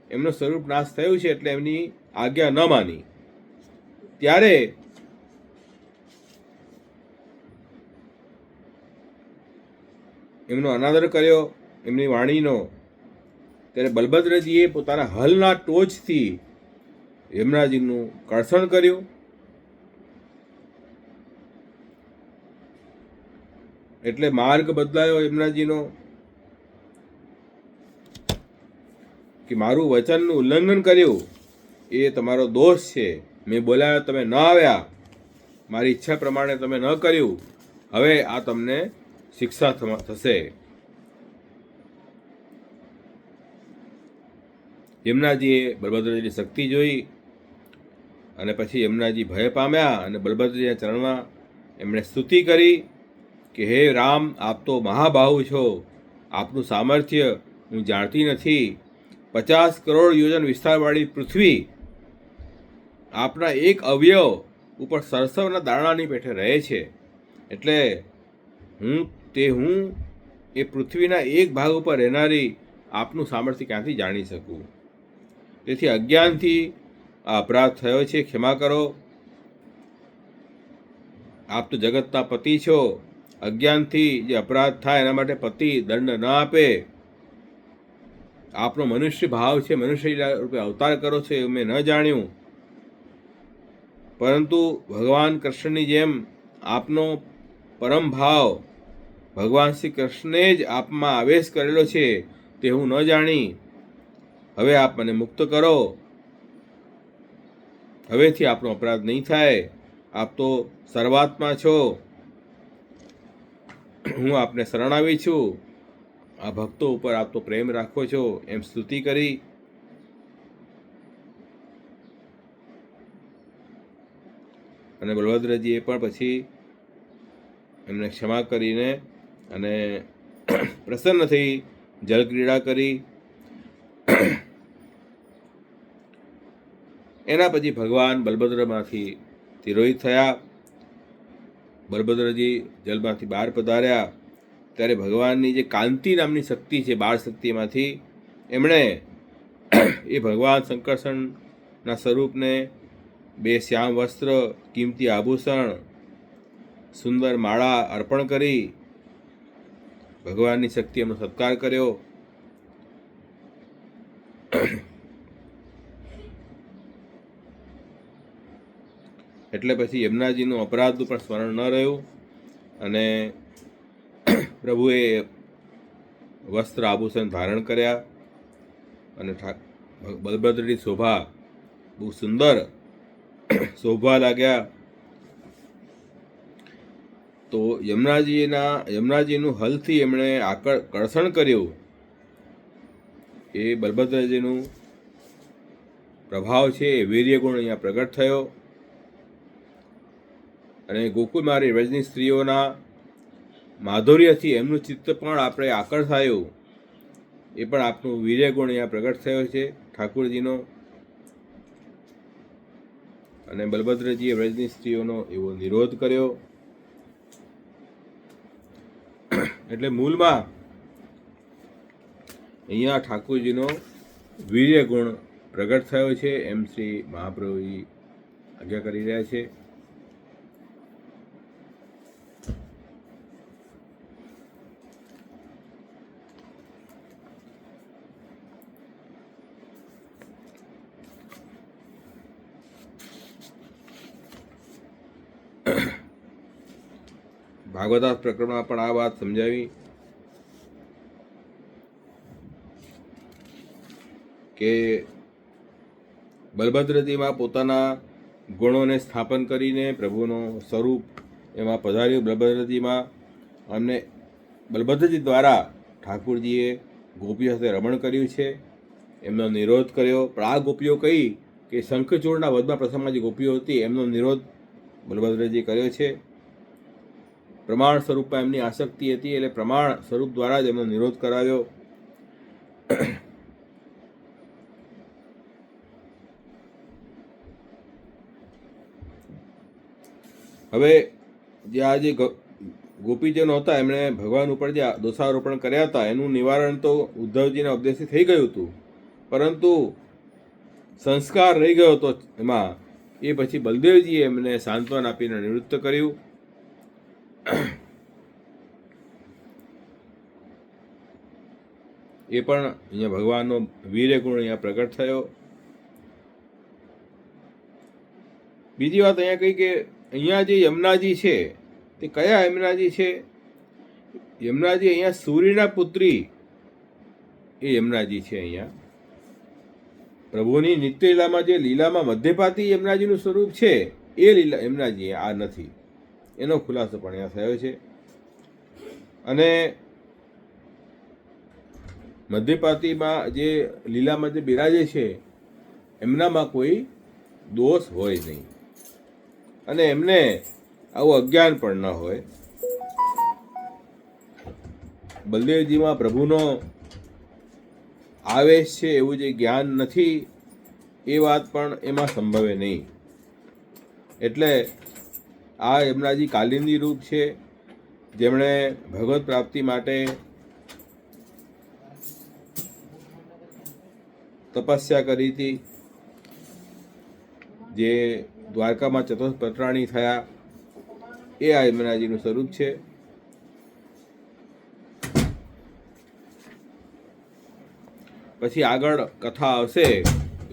એમનો સ્વરૂપ નાશ થયું છે, એટલે એમની આજ્ઞા ન માની. ત્યારે એમનો અનાદર કર્યો એમની વાણીનો. ત્યારે બલભદ્રજીએ પોતાના હલના ટોચથી યમુનાજીનું કર્ષણ કર્યું. એટલે માર્ગ બદલાયો યમુનાજીનો કે મારું વચનનું ઉલ્લંઘન કર્યું એ તમારો દોષ છે. મેં બોલાવ્યો તમે ન આવ્યા, મારી ઈચ્છા પ્રમાણે તમે ન કર્યું, હવે આ તમને શિક્ષા થશે. યમુનાજીએ બલભદ્રજીની શક્તિ જોઈ અને પછી યમુનાજી ભય પામ્યા અને બલભદ્રજીના ચરણમાં એમણે સ્તુતિ કરી કે હે રામ, આપ તો મહાબાહુ છો, આપનું સામર્થ્ય હું જાણતી નથી. 50 કરોડ યોજન વિસ્તારવાળી પૃથ્વી આપના એક અવયવ ઉપર સરસવના દાણાની પેઠે રહે છે. એટલે હું એ પૃથ્વીના એક ભાગ ઉપર રહેનારી આપનું સામર્થ્ય ક્યાંથી જાણી શકું? તેથી અજ્ઞાનથી આ અપરાધ થયો છે, ક્ષમા કરો. આપ તો જગતના પતિ છો. અજ્ઞાનથી જે અપરાધ થાય એના માટે પતિ દંડ ન આપે. આપનો મનુષ્ય ભાવ છે, મનુષ્ય રૂપે અવતાર કરો છો એવું મેં ન જાણ્યું. પરંતુ ભગવાન કૃષ્ણની જેમ આપનો પરમ ભાવ ભગવાન શ્રી કૃષ્ણે જ આપમાં આવેશ કરેલો છે તે હું ન જાણી. હવે આપ મને મુક્ત કરો. હવેથી આપનો અપરાધ નહીં થાય. આપ તો સર્વાત્મા છો. હું આપને શરણાવી છું. આ ભક્તો ઉપર આપ તો પ્રેમ રાખો છો, એમ સ્તુતિ કરી. અને બલભદ્રજીએ પણ પછી એમને ક્ષમા કરીને અને પ્રસન્ન થઈ જલક્રીડા કરી. એના પછી ભગવાન બલભદ્રમાંથી તિરોહિત થયા. બલભદ્રજી જલમાંથી બહાર પધાર્યા ત્યારે ભગવાનની જે કાંતિ નામની શક્તિ છે, બાળ શક્તિમાંથી એમણે એ ભગવાન શંકરસણના સ્વરૂપને 2 શ્યામ વસ્ત્ર, કિંમતી આભૂષણ, સુંદર માળા અર્પણ કરી ભગવાનની શક્તિ એમનો સત્કાર કર્યો. એટલે પછી યમુનાજીનું અપરાધનું પણ સ્મરણ ન રહ્યું અને પ્રભુએ વસ્ત્ર આભૂષણ ધારણ કર્યા અને બલભદ્રની શોભા બહુ સુંદર શોભવા લાગ્યા. તો યમુનાજીનું હલથી એમણે આકર્ષણ કર્યું. એ બલભદ્રજીનું પ્રભાવ છે, એ વીર્ય ગુણ અહીંયા પ્રગટ થયો. અને ગોકુળમારી વ્રજની સ્ત્રીઓના માધુર્યથી એમનું ચિત્ત પણ આપણે આકર્ષાયું. એ પણ આપનું વીર્ય ગુણ અહીંયા પ્રગટ થયો છે ઠાકુરજીનો. અને બલભદ્રજીએ વ્રજની સ્ત્રીઓનો એવો નિરોધ કર્યો. એટલે મૂળમાં અહીંયા ઠાકુરજીનો વીર્ય ગુણ પ્રગટ થયો છે એમ શ્રી મહાપ્રભુજી આજ્ઞા કરી રહ્યા છે. ભાગવતા પ્રકરણમાં પણ આ વાત સમજાવી કે બલભદ્રજીમાં પોતાના ગુણોને સ્થાપન કરીને પ્રભુનો સ્વરૂપ એમાં પધાર્યું. બલભદ્રજીમાં અમને બલભદ્રજી દ્વારા ઠાકુરજીએ ગોપીઓ સાથે રમણ કર્યું છે, એમનો નિરોધ કર્યો. પણ આ ગોપીઓ કઈ કે શંખચૂડના વધના પ્રસંગમાં જે ગોપીઓ હતી એમનો નિરોધ બલભદ્રજી કર્યો છે. પ્રમાણ સ્વરૂપમાં એમની આસક્તિ હતી એટલે પ્રમાણ સ્વરૂપ દ્વારા જ એમનો નિરોધ કરાવ્યો. હવે જે આ જે ગોપીજનો હતા એમણે ભગવાન ઉપર જે દોષારોપણ કર્યા હતા એનું નિવારણ તો ઉદ્ધવજીના ઉપદેશથી થઈ ગયું હતું, પરંતુ સંસ્કાર રહી ગયો હતો એમાં. એ પછી બલદેવજીએ એમને સાંત્વન આપીને નિવૃત્ત કર્યું. એ પણ અહીંયા ભગવાનનો વીર્ય ગુણ અહીંયા પ્રગટ થયો. બીજી વાત અહીંયા કહી કે અહીંયા જે યમુનાજી છે તે કયા યમુનાજી છે? યમુનાજી અહીંયા સૂર્યના પુત્રી એ યમુનાજી છે. અહીંયા પ્રભુની નિત્ય લીલામાં જે લીલામાં મધ્યપાતી યમુનાજીનું સ્વરૂપ છે એ લીલા યમુનાજી આ નથી, એનો ખુલાસો પણ અહીંયા થયો છે. અને મધ્યપાતીમાં જે લીલામાં જે બિરાજે છે એમનામાં કોઈ દોષ હોય નહીં અને એમને આવું અજ્ઞાન પણ ન હોય. બલદેવજીમાં પ્રભુનો આવેશ છે એવું જે જ્ઞાન નથી એ વાત પણ એમાં સંભવે નહીં. એટલે આ યમુનાજી કાલિંદી રૂપ છે, જેમણે ભગવત પ્રાપ્તિ માટે તપસ્યા કરી હતી, જે દ્વારકામાં ચતુષ્પત્રાણી થયા, એ આ યમુનાજીનું સ્વરૂપ છે. પછી આગળ કથા આવશે,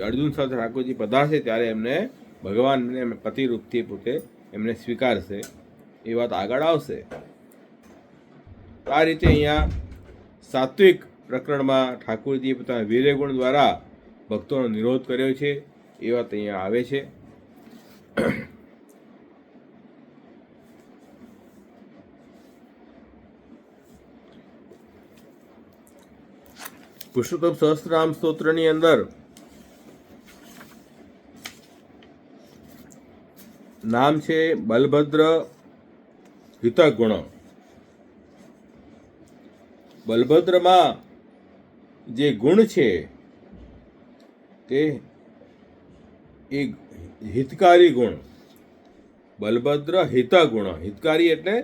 અર્જુન સાથે ઠાકોરજી પધારશે ત્યારે એમને ભગવાનને પતિરૂપથી પોતે એમને સ્વીકારશે, એ વાત આગળ આવશે. આ રીતે અહીંયા સાત્વિક પ્રકરણમાં ઠાકોરજીએ પોતાના વીર્યગુણ દ્વારા ભક્તોનો નિરોધ કર્યો છે એ વાત અહીંયા આવે છે. પુરુષોત્તમ સહસ્ત્રનામ સ્તોત્રની અંદર નામ છે બલભદ્ર હિતગુણ. બલભદ્રમાં જે ગુણ છે તે એ હિતકારી ગુણ. બલભદ્ર હિતગુણ. હિતકારી એટલે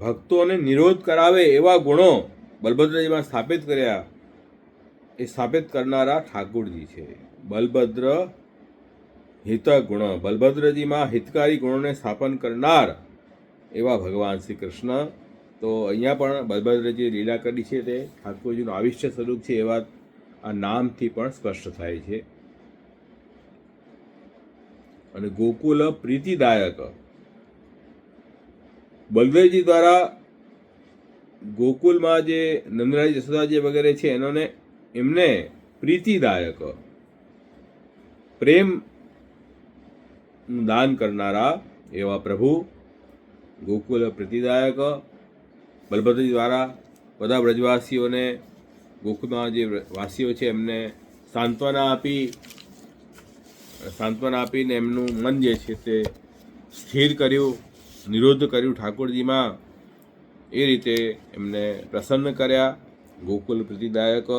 ભક્તોને નિરોધ કરાવે એવા ગુણો બલભદ્રજીમાં સ્થાપિત કર્યા. એ સ્થાપિત કરનારા ઠાકુરજી છે. બલભદ્ર હિતગુણ. બલભદ્રજીમાં હિતકારી ગુણોને સ્થાપન કરનાર એવા ભગવાન શ્રી કૃષ્ણ. તો અહીંયા પણ બલભદ્રજી લીલા કરી છે તે ઠાકોરજીનું આવિષ્ય સ્વરૂપ છે એવા આ નામથી પણ સ્પષ્ટ થાય છે. અને ગોકુલ પ્રીતિદાયક. બલદેવજી દ્વારા ગોકુલમાં જે નંદરાજ યશોદાજી વગેરે છે એમને પ્રીતિદાયક પ્રેમ દાન કરનારા એવા પ્રભુ. ગોકુલ પ્રીતિદાયક. બલભદ્રજી દ્વારા બધા વ્રજવાસીઓને, ગોકુલમાં જે વાસીઓ છે એમને સાંત્વના આપીને એમનું મન જે છે તે સ્થિર કર્યું, નિરોધ કર્યું ઠાકોરજીમાં. એ રીતે એમને પ્રસન્ન કર્યા. ગોકુલ પ્રીતિદાયક.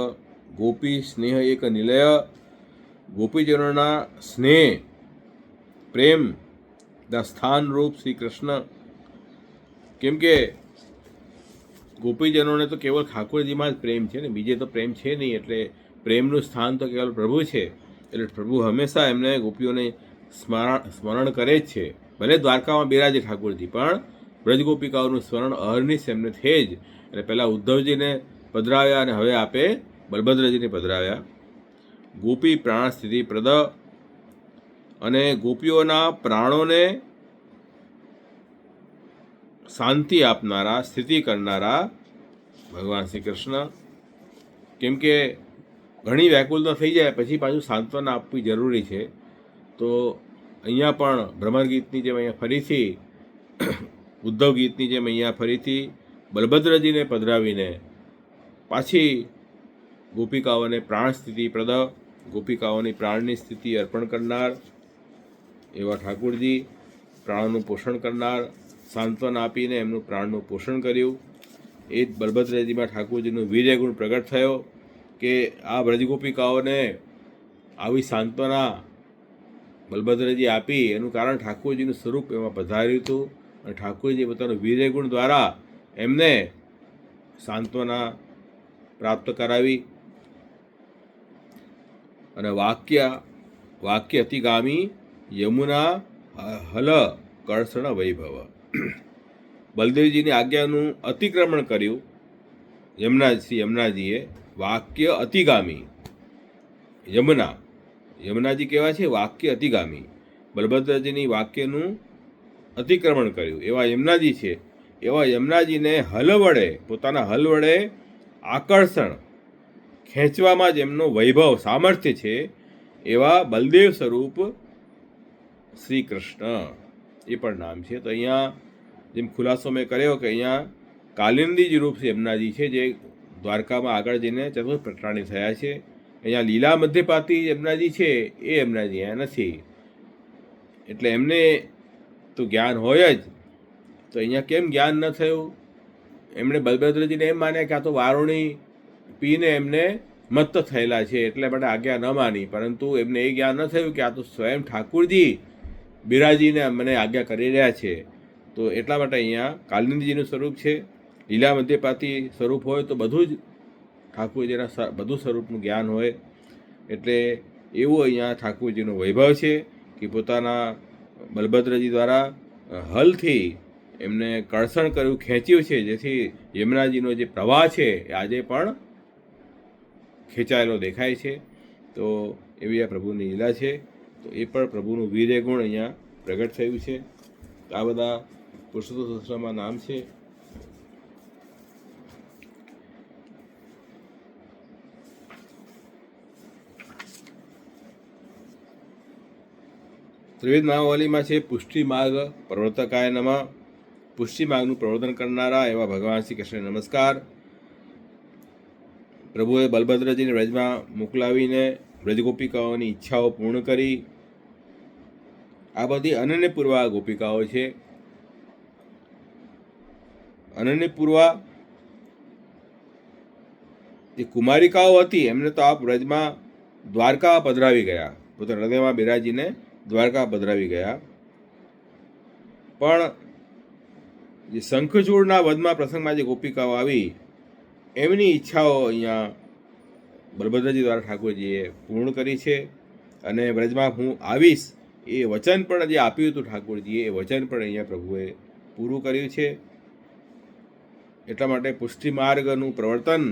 ગોપી સ્નેહ એક નિલય. ગોપીજનોના સ્નેહ પ્રેમના સ્થાનરૂપ શ્રી કૃષ્ણ. કેમ કે ગોપીજનોને તો કેવળ ઠાકોરજીમાં જ પ્રેમ છે ને, બીજે તો પ્રેમ છે નહીં. એટલે પ્રેમનું સ્થાન તો કેવળ પ્રભુ છે. એટલે પ્રભુ હંમેશા એમને ગોપીઓને સ્મરણ કરે જ છે. ભલે દ્વારકામાં બિરાજે ઠાકોરજી, પણ બ્રજગોપિકાઓનું સ્મરણ અહર્નિશ એમને છે જ. એટલે પહેલાં ઉદ્ધવજીને પધરાવ્યા અને હવે આપે બલભદ્રજીને પધરાવ્યા. ગોપી પ્રાણ સ્થિતિ પ્રદ. અને ગોપીઓના પ્રાણોને શાંતિ આપનારા, સ્થિતિ કરનારા ભગવાન શ્રી કૃષ્ણ. કેમ કે ઘણી વ્યાકુલતા થઈ જાય પછી પાછું સાંત્વના આપવી જરૂરી છે. તો અહીંયા પણ ભ્રમર ગીતની જેમ અહીંયા ફરીથી ઉદ્ધવ ગીતની જેમ અહીંયા ફરીથી બલભદ્રજીને પધરાવીને પાછી ગોપિકાઓને પ્રાણ સ્થિતિ પ્રદ, ગોપિકાઓની પ્રાણની સ્થિતિ અર્પણ કરનાર એવા ઠાકુરજી, પ્રાણોનું પોષણ કરનાર, સાંત્વના આપીને એમનું પ્રાણનું પોષણ કર્યું. એ જ બલભદ્રજીમાં ઠાકુરજીનો વીર્ય ગુણ પ્રગટ થયો કે આ બ્રજગોપિકાઓને આવી સાંત્વના બલભદ્રજી આપી. એનું કારણ ઠાકોરજીનું સ્વરૂપ એમાં પધાર્યું હતું અને ઠાકોરજી પોતાનું વીર્ય ગુણ દ્વારા એમને સાંત્વના પ્રાપ્ત કરાવી. અને વાક્ય અતિગામી યમુના હલ કળસણ વૈભવ. બલદેવજીની આજ્ઞાનું અતિક્રમણ કર્યું યમુનાજીએ. વાક્ય અતિગામી યમુનાજી કેવા છે? વાક્ય અતિગામી. બલભદ્રજીની વાક્યનું અતિક્રમણ કર્યું એવા યમુનાજી છે. એવા યમુનાજીને હલ વડે, પોતાના હલ વડે આકર્ષણ, ખેંચવામાં જ એમનો વૈભવ, સામર્થ્ય છે એવા બલદેવ સ્વરૂપ શ્રી કૃષ્ણ. એ પણ નામ છે. તો અહીંયા જેમ ખુલાસો મેં કર્યો કે અહીંયા કાલિંદી રૂપ યમુનાજી છે જે દ્વારકામાં આગળ જઈને ચતુર્થ પ્રટાણી થયા છે. અહીંયા લીલા મધ્યપાતી યમુનાજી છે એ યમુનાજી અહીંયા નથી. એટલે એમને તો જ્ઞાન હોય જ, તો અહીંયા કેમ જ્ઞાન ન થયું? એમણે બલભદ્રજીને એમ માન્યા કે આ તો વારુણી પીને એમને મત્ત થયેલા છે એટલે માટે આજ્ઞા ન માની. પરંતુ એમને એ જ્ઞાન ન થયું કે આ તો સ્વયં ઠાકુરજી બિરાજીને મને આજ્ઞા કરી રહ્યા છે. તો એટલા માટે અહીંયા કાલિંદીજીનું સ્વરૂપ છે. લીલા મધ્યપાતી સ્વરૂપ હોય તો બધું જ ઠાકુરજીના બધું સ્વરૂપનું જ્ઞાન હોય. એટલે એવું અહીંયા ઠાકુરજીનો વૈભવ છે કે પોતાના બલભદ્રજી દ્વારા હલથી એમને કળસણ કર્યું, ખેંચ્યું છે, જેથી યમુનાજીનો જે પ્રવાહ છે એ આજે પણ ખેંચાયેલો દેખાય છે. તો એવી આ પ્રભુની લીલા છે. તો એ પણ પ્રભુનું વીર્ય ગુણ અહીંયા પ્રગટ થયું છે. આ બધા પુરુષોત્તમ સહસ્ત્રમાં નામ છે. ત્રિવેદ નામાવલીમાં છે પુષ્ટિ માર્ગ પ્રવર્તકાય નમઃ. પુષ્ટિ માર્ગનું પ્રવર્તન કરનારા એવા ભગવાન શ્રી કૃષ્ણને નમસ્કાર. પ્રભુએ બલભદ્રજીને વ્રજમાં મોકલાવીને વ્રજગોપિકાઓની ઈચ્છાઓ પૂર્ણ કરી આ બધી અનન્યપૂર્વા ગોપિકાઓ છે. અનન્યપૂર્વા જે કુમારિકાઓ હતી એમને તો આ વ્રજમાં દ્વારકા પધરાવી ગયા, પોતાના હૃદયમાં બિરાજીને દ્વારકા પધરાવી ગયા. પણ જે શંખચૂડના વધમાં પ્રસંગમાં જે ગોપિકાઓ આવી એમની ઈચ્છાઓ અહીંયા બલભદ્રજી દ્વારા ઠાકોરજીએ પૂર્ણ કરી છે. અને વ્રજમાં હું આવીશ એ વચન પણ જે આપ્યું હતું ઠાકોરજીએ, એ વચન પણ અહીંયા પ્રભુએ પૂરું કર્યું છે. એટલા માટે પુષ્ટિ માર્ગનું પ્રવર્તન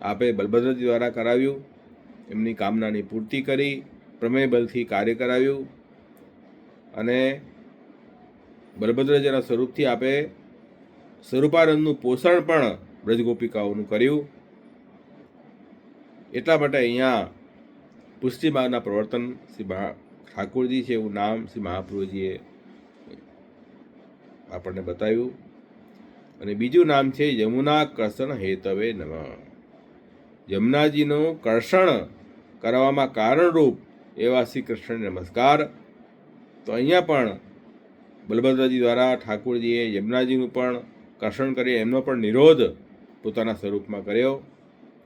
આપે બલભદ્રજી દ્વારા કરાવ્યું, એમની કામનાની પૂર્તિ કરી, પ્રમેય બલથી કાર્ય કરાવ્યું. અને બલભદ્રજીના સ્વરૂપથી આપે સ્વરૂપાનંદનું પોષણ પણ બ્રજગોપિકાઓનું કર્યું. એટલા માટે અહીંયા પુષ્ટિ માર્ગના પ્રવર્તન શ્રી ઠાકોરજી છે એવું નામ શ્રી મહાપ્રભુજીએ આપણને બતાવ્યું. અને બીજું નામ છે યમુના કર્ષણ હેતવે નમઃ. યમુનાજીનું કર્ષણ કરવામાં કારણરૂપ એવા શ્રી કૃષ્ણને નમસ્કાર. તો અહીંયા પણ બલભદ્રજી દ્વારા ઠાકોરજીએ યમુનાજીનું પણ કર્ષણ કરી, એમનો પણ નિરોધ પોતાના સ્વરૂપમાં કર્યો.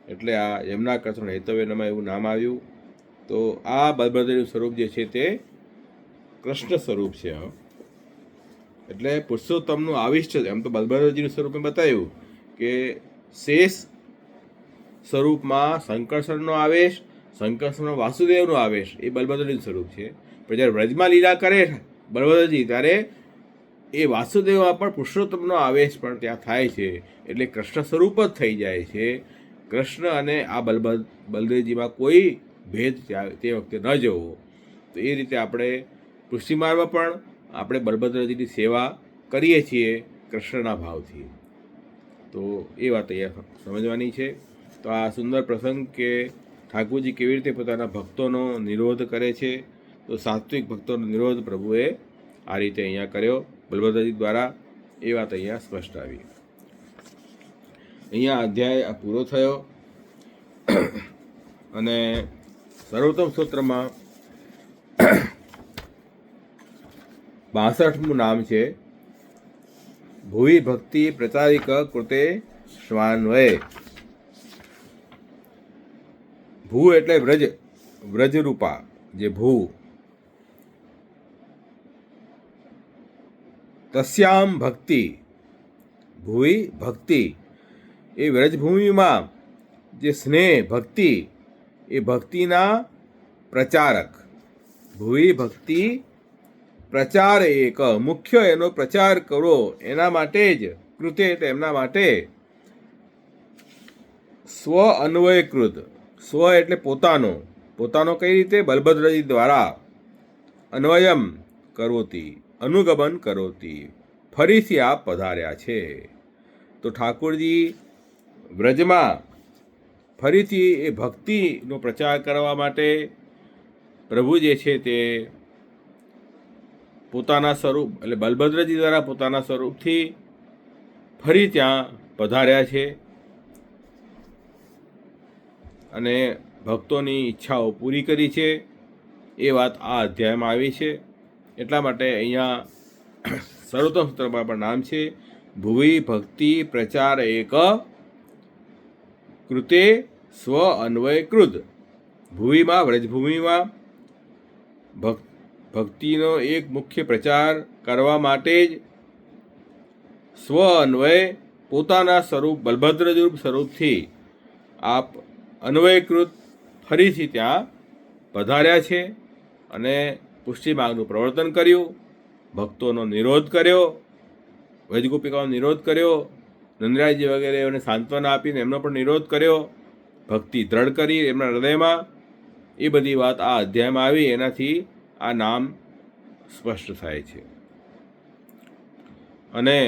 એટલે આ યમુના કર્ષણ હેતવે નમઃ એવું નામ આવ્યું. તો આ બલભદ્રજીનું સ્વરૂપ જે છે તે કૃષ્ણ સ્વરૂપ છે. એટલે પુરુષોત્તમનું આવિષ્ટ, એમ તો બલભદ્રજીનું સ્વરૂપે બતાવ્યું કે શેષ સ્વરૂપમાં સંકર્ષણનો આવેશ, સંકર્ષણનો વાસુદેવનો આવેશ એ બલભદ્રજીનું સ્વરૂપ છે. પણ જ્યારે વ્રજમાં લીલા કરે બલભદ્રજી ત્યારે એ વાસુદેવમાં પણ પુરુષોત્તમનો આવેશ પણ ત્યાં થાય છે. એટલે કૃષ્ણ સ્વરૂપ જ થઈ જાય છે. કૃષ્ણ અને આ બલદેવજીમાં કોઈ ભેદ તે વખતે ન જવો. તો એ રીતે આપણે પુષ્ટિમાર્ગમાં પણ આપણે બલભદ્રજીની સેવા કરીએ છીએ કૃષ્ણના ભાવથી. તો એ વાત અહીંયા સમજવાની છે. તો આ સુંદર પ્રસંગ કે ઠાકોરજી કેવી રીતે પોતાના ભક્તોનો નિરોધ કરે છે. તો સાત્વિક ભક્તોનો નિરોધ પ્રભુએ આ રીતે અહીંયા કર્યો બલભદ્રજી દ્વારા. એ વાત અહીંયા સ્પષ્ટ આવી. અહીંયા અધ્યાય પૂરો થયો. અને સર્વોત્તમ સ્તોત્રમાં 62મું નામ છે ભુવિ ભક્તિ પ્રચારિક કૃતે શ્વાન્વય. ભૂ એટલે વ્રજ, વ્રજરૂપા જે ભૂ. તસ્યામ ભક્તિ, ભુવિ ભક્તિ એ વ્રજભૂમિમાં જે સ્નેહ ભક્તિ એ ભક્તિના પ્રચારક. ભુવિ ભક્તિ પ્રચાર એક, મુખ્ય એનો પ્રચાર કરો એના માટે જ કૃતે તેમના માટે સ્વ અન્વયકૃત. સ્વ એટલે પોતાનો, પોતાનો કઈ રીતે બલભદ્રજી દ્વારા અન્વયમ કરોતી, અનુગમન કરોતી, ફરીથી આપ પધાર્યા છે. તો ઠાકોરજી વ્રજમાં ફરીથી એ ભક્તિનો પ્રચાર કરવા માટે પ્રભુ જે છે તે પોતાના સ્વરૂપ એટલે બલભદ્રજી દ્વારા પોતાના સ્વરૂપથી ફરી ત્યાં પધાર્યા છે. અને ભક્તોની ઈચ્છાઓ પૂરી કરી છે. એ વાત આ અધ્યાયમાં આવી છે. એટલા માટે અહીંયા સર્વોત્તમ સ્તોત્રમાં પણ નામ છે ભુવિ ભક્તિ પ્રચાર એક કૃતે સ્વ અન્વયકૃત. ભૂમિમાં વ્રજભૂમિમાં ભક્તિનો એક મુખ્ય પ્રચાર કરવા માટે જ સ્વ અન્વય પોતાના સ્વરૂપ બલભદ્રરૂપ સ્વરૂપથી આપ અન્વયકૃત ફરીથી ત્યાં પધાર્યા છે. અને પુષ્ટિ માર્ગનું પ્રવર્તન કર્યું, ભક્તોનો નિરોધ કર્યો, વ્રજગોપિકાઓનો નિરોધ કર્યો, નંદરાયજી વગેરેઓને સાંત્વના આપીને એમનો પણ નિરોધ કર્યો, ભક્તિ દ્રઢ કરી એમના હૃદયમાં. એ બધી વાત આ અધ્યાયમાં આવી. એનાથી આ નામ સ્પષ્ટ થાય છે. અને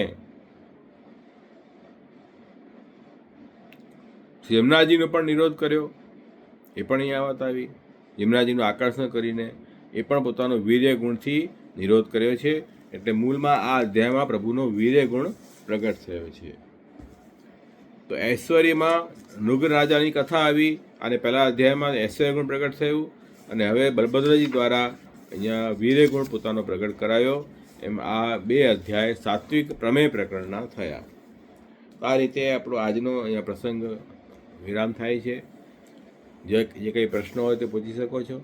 યમુનાજીનો પણ નિરોધ કર્યો, એ પણ અહીંયા વાત આવી. યમુનાજીનું આકર્ષણ કરીને એ પણ પોતાનો વીર્ય ગુણથી નિરોધ કર્યો છે. એટલે મૂળમાં આ અધ્યાયમાં પ્રભુનો વીર્ય ગુણ પ્રગટ થયો છે. તો ઐશ્વર્યમાં નૃગ રાજાની કથા આવી અને પહેલા અધ્યાયમાં ઐશ્વર્ય ગુણ પ્રગટ થયું. અને હવે બલભદ્રજી દ્વારા અહીંયા વીરે ગુણ પોતાનો પ્રગટ કરાયો. એમ આ 2 અધ્યાય સાત્વિક પ્રમેય પ્રકરણના થયા. આ રીતે આપણો આજનો અહીંયા પ્રસંગ વિરામ થાય છે. જે કંઈ પ્રશ્નો હોય તે પૂછી શકો છો.